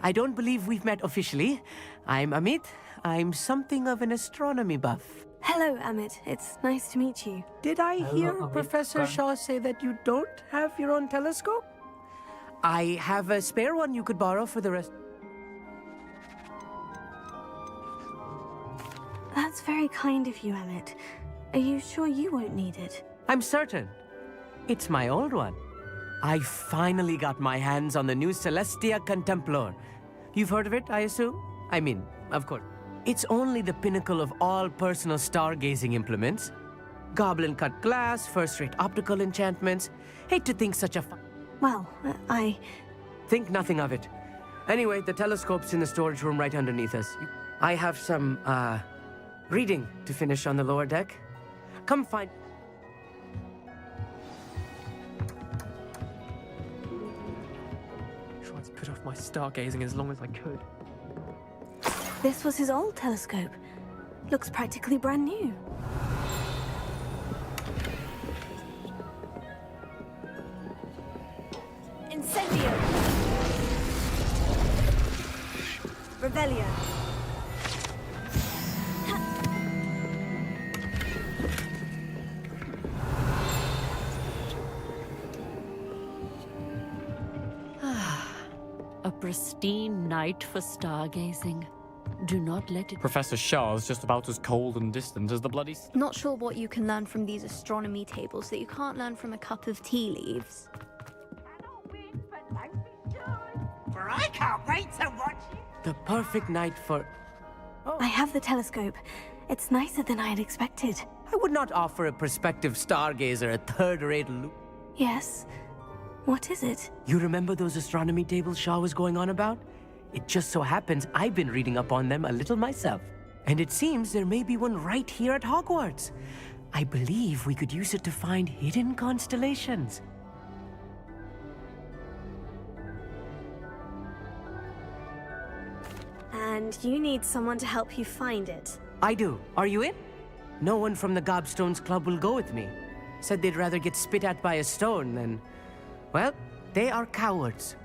I don't believe we've met officially. I'm Amit. I'm something of an astronomy buff. Hello, Amit. It's nice to meet you. Did I hear Professor Shaw say that you don't have your own telescope? I have a spare one you could borrow for the rest. That's very kind of you, Emmett. Are you sure you won't need it? I'm certain. It's my old one. I finally got my hands on the new Celestia Contemplar. You've heard of it, I assume? I mean, of course. It's only the pinnacle of all personal stargazing implements. Goblin-cut glass, first-rate optical enchantments. Hate to think such a Well, I... Think nothing of it. Anyway, the telescope's in the storage room right underneath us. I have some, reading to finish on the lower deck. Come find... Tried to put off my stargazing as long as I could. This was his old telescope. Looks practically brand new. Incendio! Revelio! A pristine night for stargazing. Do not let it... Professor Shah's just about as cold and distant as the bloody... Not sure what you can learn from these astronomy tables that you can't learn from a cup of tea leaves. For I can't wait to watch you. The perfect night for... I have the telescope. It's nicer than I had expected. I would not offer a prospective stargazer a third-rate loop. Yes? What is it? You remember those astronomy tables Shah was going on about? It just so happens I've been reading up on them a little myself. And it seems there may be one right here at Hogwarts. I believe we could use it to find hidden constellations. And you need someone to help you find it. I do. Are you in? No one from the Gobstones Club will go with me. Said they'd rather get spit at by a stone than... Well, they are cowards.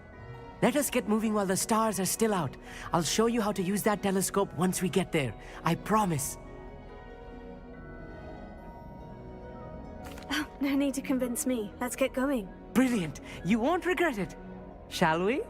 Let us get moving while the stars are still out. I'll show you how to use that telescope once we get there. I promise. Oh, no need to convince me. Let's get going. Brilliant. You won't regret it. Shall we?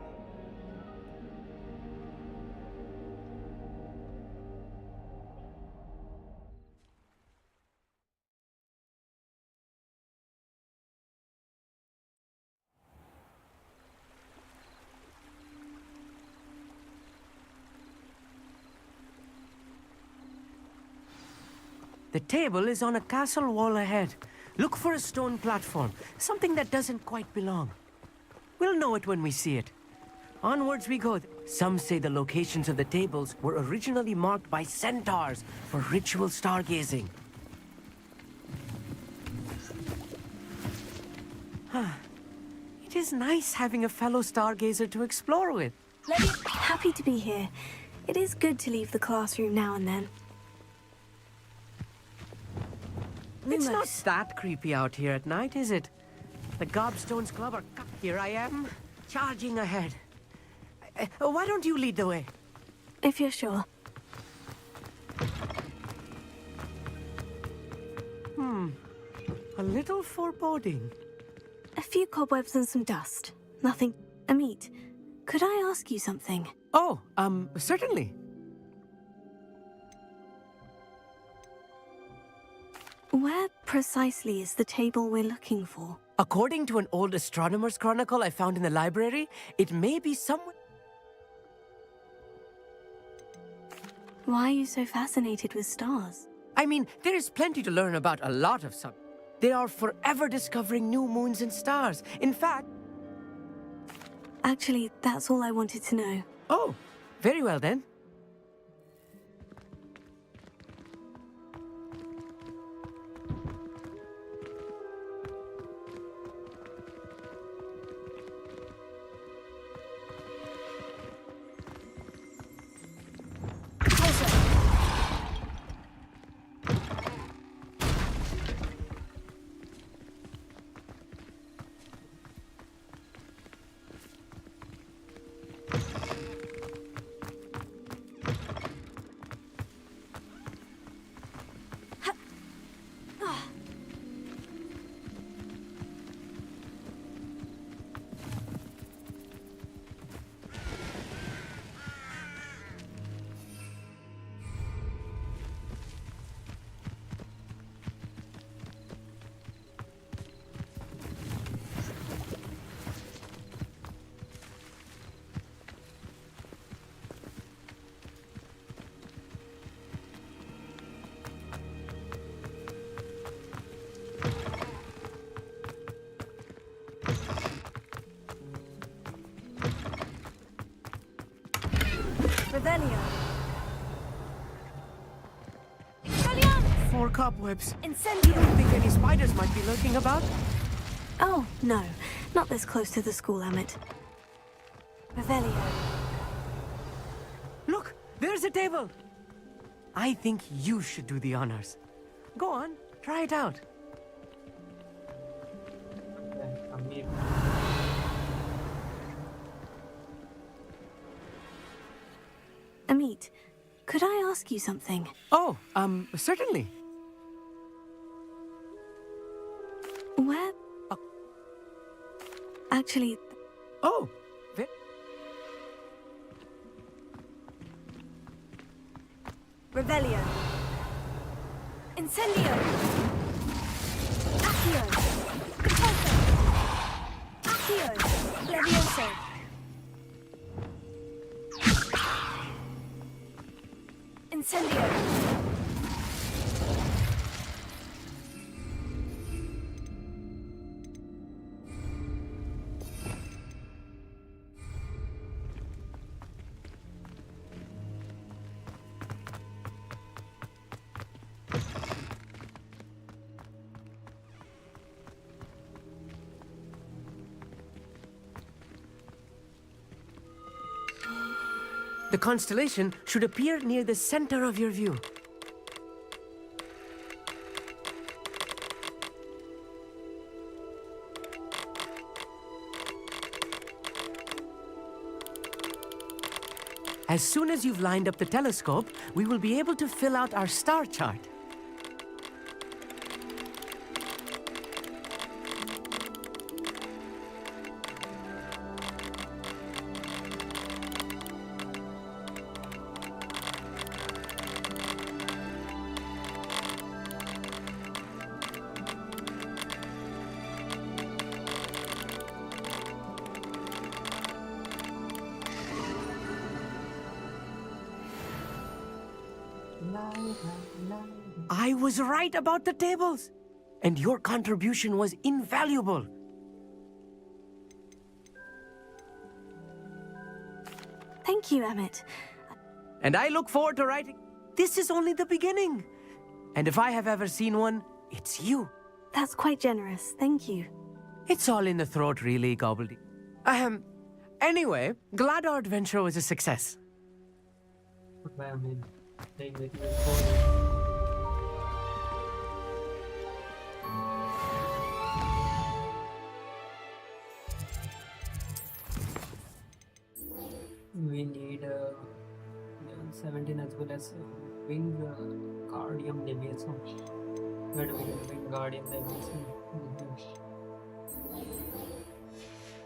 The table is on a castle wall ahead. Look for a stone platform, something that doesn't quite belong. We'll know it when we see it. Onwards we go. Some say the locations of the tables were originally marked by centaurs for ritual stargazing. It is nice having a fellow stargazer to explore with. Happy to be here. It is good to leave the classroom now and then. It's not that creepy out here at night, is it? The Gobstones Club are... Here I am, charging ahead. Why don't you lead the way? If you're sure. A little foreboding. A few cobwebs and some dust. Nothing... Amit, could I ask you something? Oh, certainly. Where precisely is the table we're looking for? According to an old astronomer's chronicle I found in the library, it may be somewhere... Why are you so fascinated with stars? I mean, there is plenty to learn about a lot of some. They are forever discovering new moons and stars. In fact... Actually, that's all I wanted to know. Oh, very well then. Revelio. 4 cobwebs. Incendio. You don't think any spiders might be lurking about? Oh, no. Not this close to the school, Emmett. Revelio. Look, there's a table. I think you should do the honors. Go on, try it out. Amit, could I ask you something? Oh, certainly. Where? Actually... Oh! Revelio. Incendio. Accio. Repulso. Accio. Levioso. Incendio. The constellation should appear near the center of your view. As soon as you've lined up the telescope, we will be able to fill out our star chart. I was right about the tables, and your contribution was invaluable. Thank you, Emmett. And I look forward to writing. This is only the beginning. And if I have ever seen one, it's you. That's quite generous. Thank you. It's all in the throat, really, Gobbledygook. Anyway, glad our adventure was a success. Goodbye, Amin. Playing with you is we need 17 as well as wing guardian deviation. Where do we get wing guardian deviation?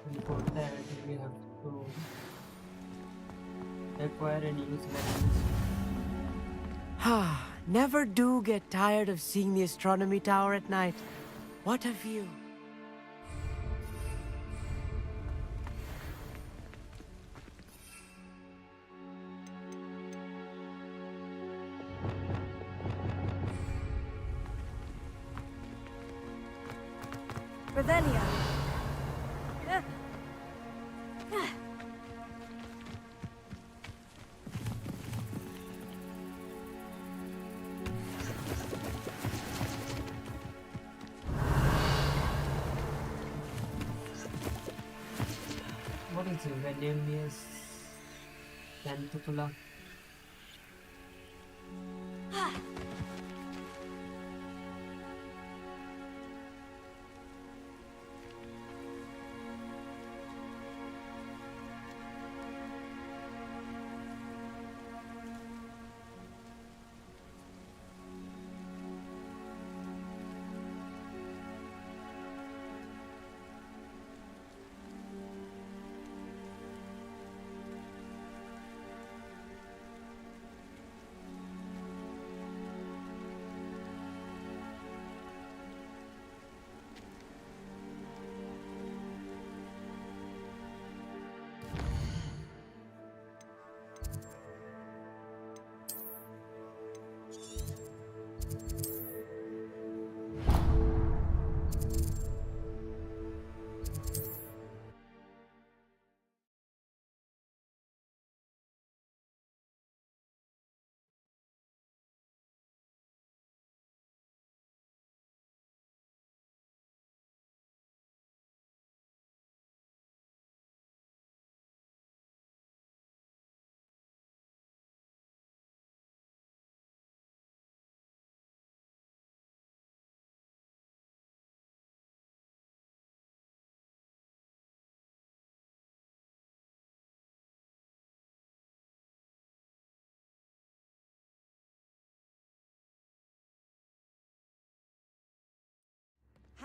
And for that we have to acquire and use weapons. Never do get tired of seeing the astronomy tower at night. What a view. Revelio. What is Venemius Tentacula?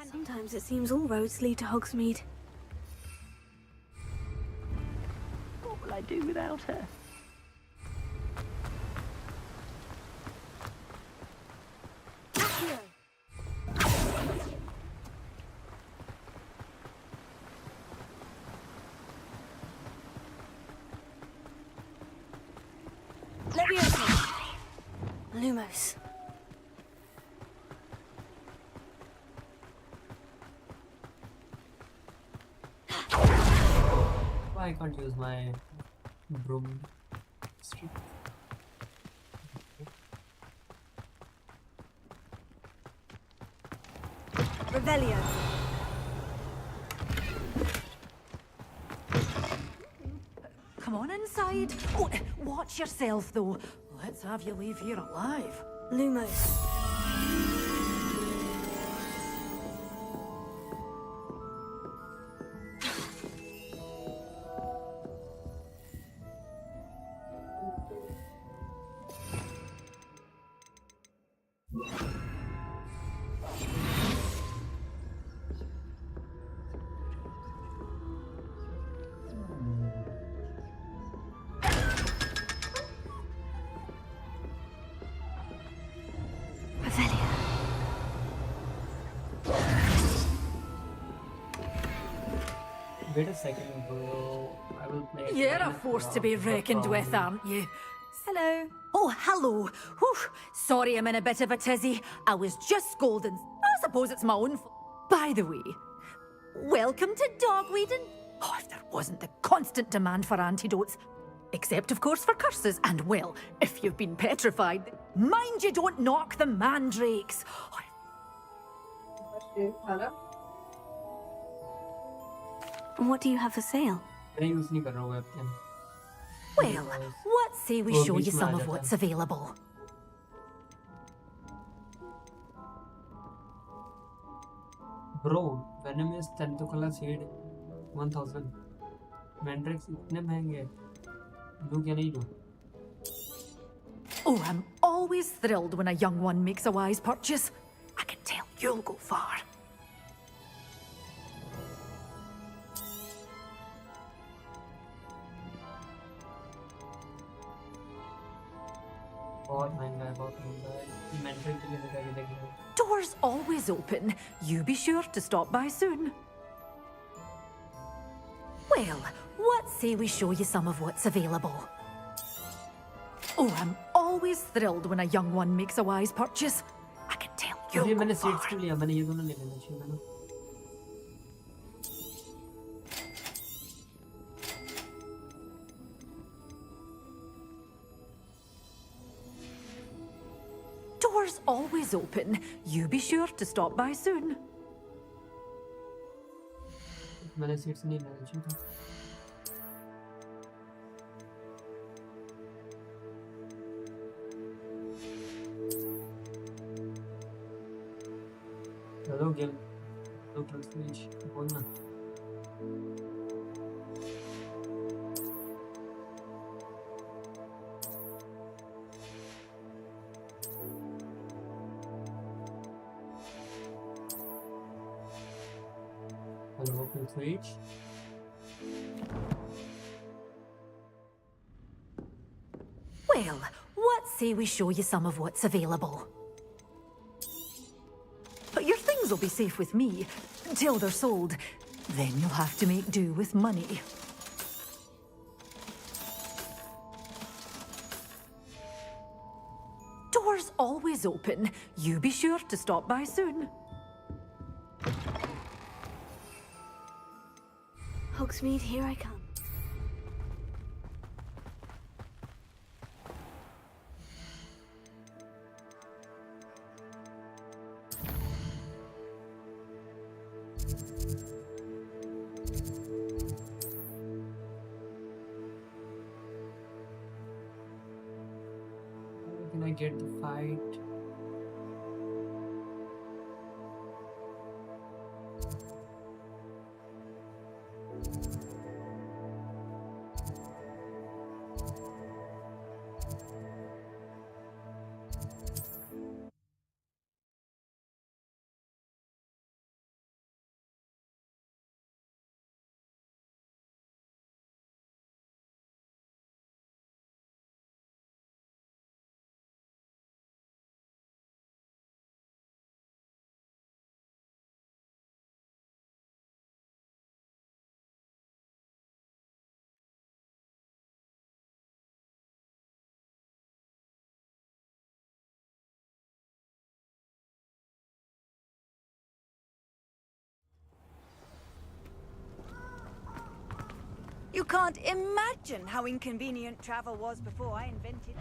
Sometimes it seems all roads lead to Hogsmeade. What will I do without her? Leviosa! Lumos. Why I can't use my broom streak? Revelio. Come on inside. Oh, watch yourself, though. Let's have you leave here alive. Lumos. Wait a second, bro. I will play. You're a force to be reckoned with, aren't you? Hello. Oh, hello. Whew. Sorry I'm in a bit of a tizzy. I was just scolding. I suppose it's my own fault. By the way, welcome to Dogweedon. Oh, if there wasn't the constant demand for antidotes. Except, of course, for curses. And, well, if you've been petrified, mind you don't knock the mandrakes. What do you have for sale? मैं use नहीं कर रहा हूँ webcam. Well, what say we show you some of what's available? Bro, venomous tentacular seed 1000. Mandrakes इतने महंगे हैं. लूँ क्या नहीं लूँ? Oh, I'm always thrilled when a young one makes a wise purchase. I can tell you'll go far. बहुत महंगा है, बहुत महंगा है. Mandrake के लिए जाके देखना. Doors always open. You be sure to stop by soon. Well, what say we show you some of what's available? Oh, I'm always thrilled when a young one makes a wise purchase. I can tell you'll ये go मैंने far. seeds क्यों लिया? मैंने ये दोनों ले लेना चाहिए मैंने. Doors always open. You be sure to stop by soon. मैंने seeds नहीं लेना चाहिए था. Hello, Gil. Local switch. बोलना. Hello, open switch. Well, what say we show you some of what's available? But your things will be safe with me until they're sold. Then you'll have to make do with money. Doors always open. You be sure to stop by soon. Hogsmeade, here I come. Can I get the fight? You can't imagine how inconvenient travel was before I invented it.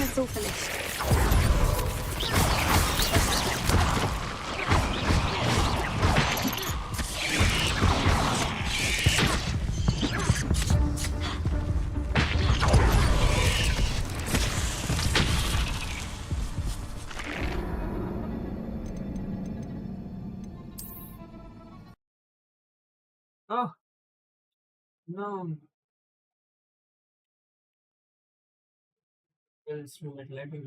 It's all finished. Oh, no. Well, it's too late. Let me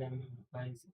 guys.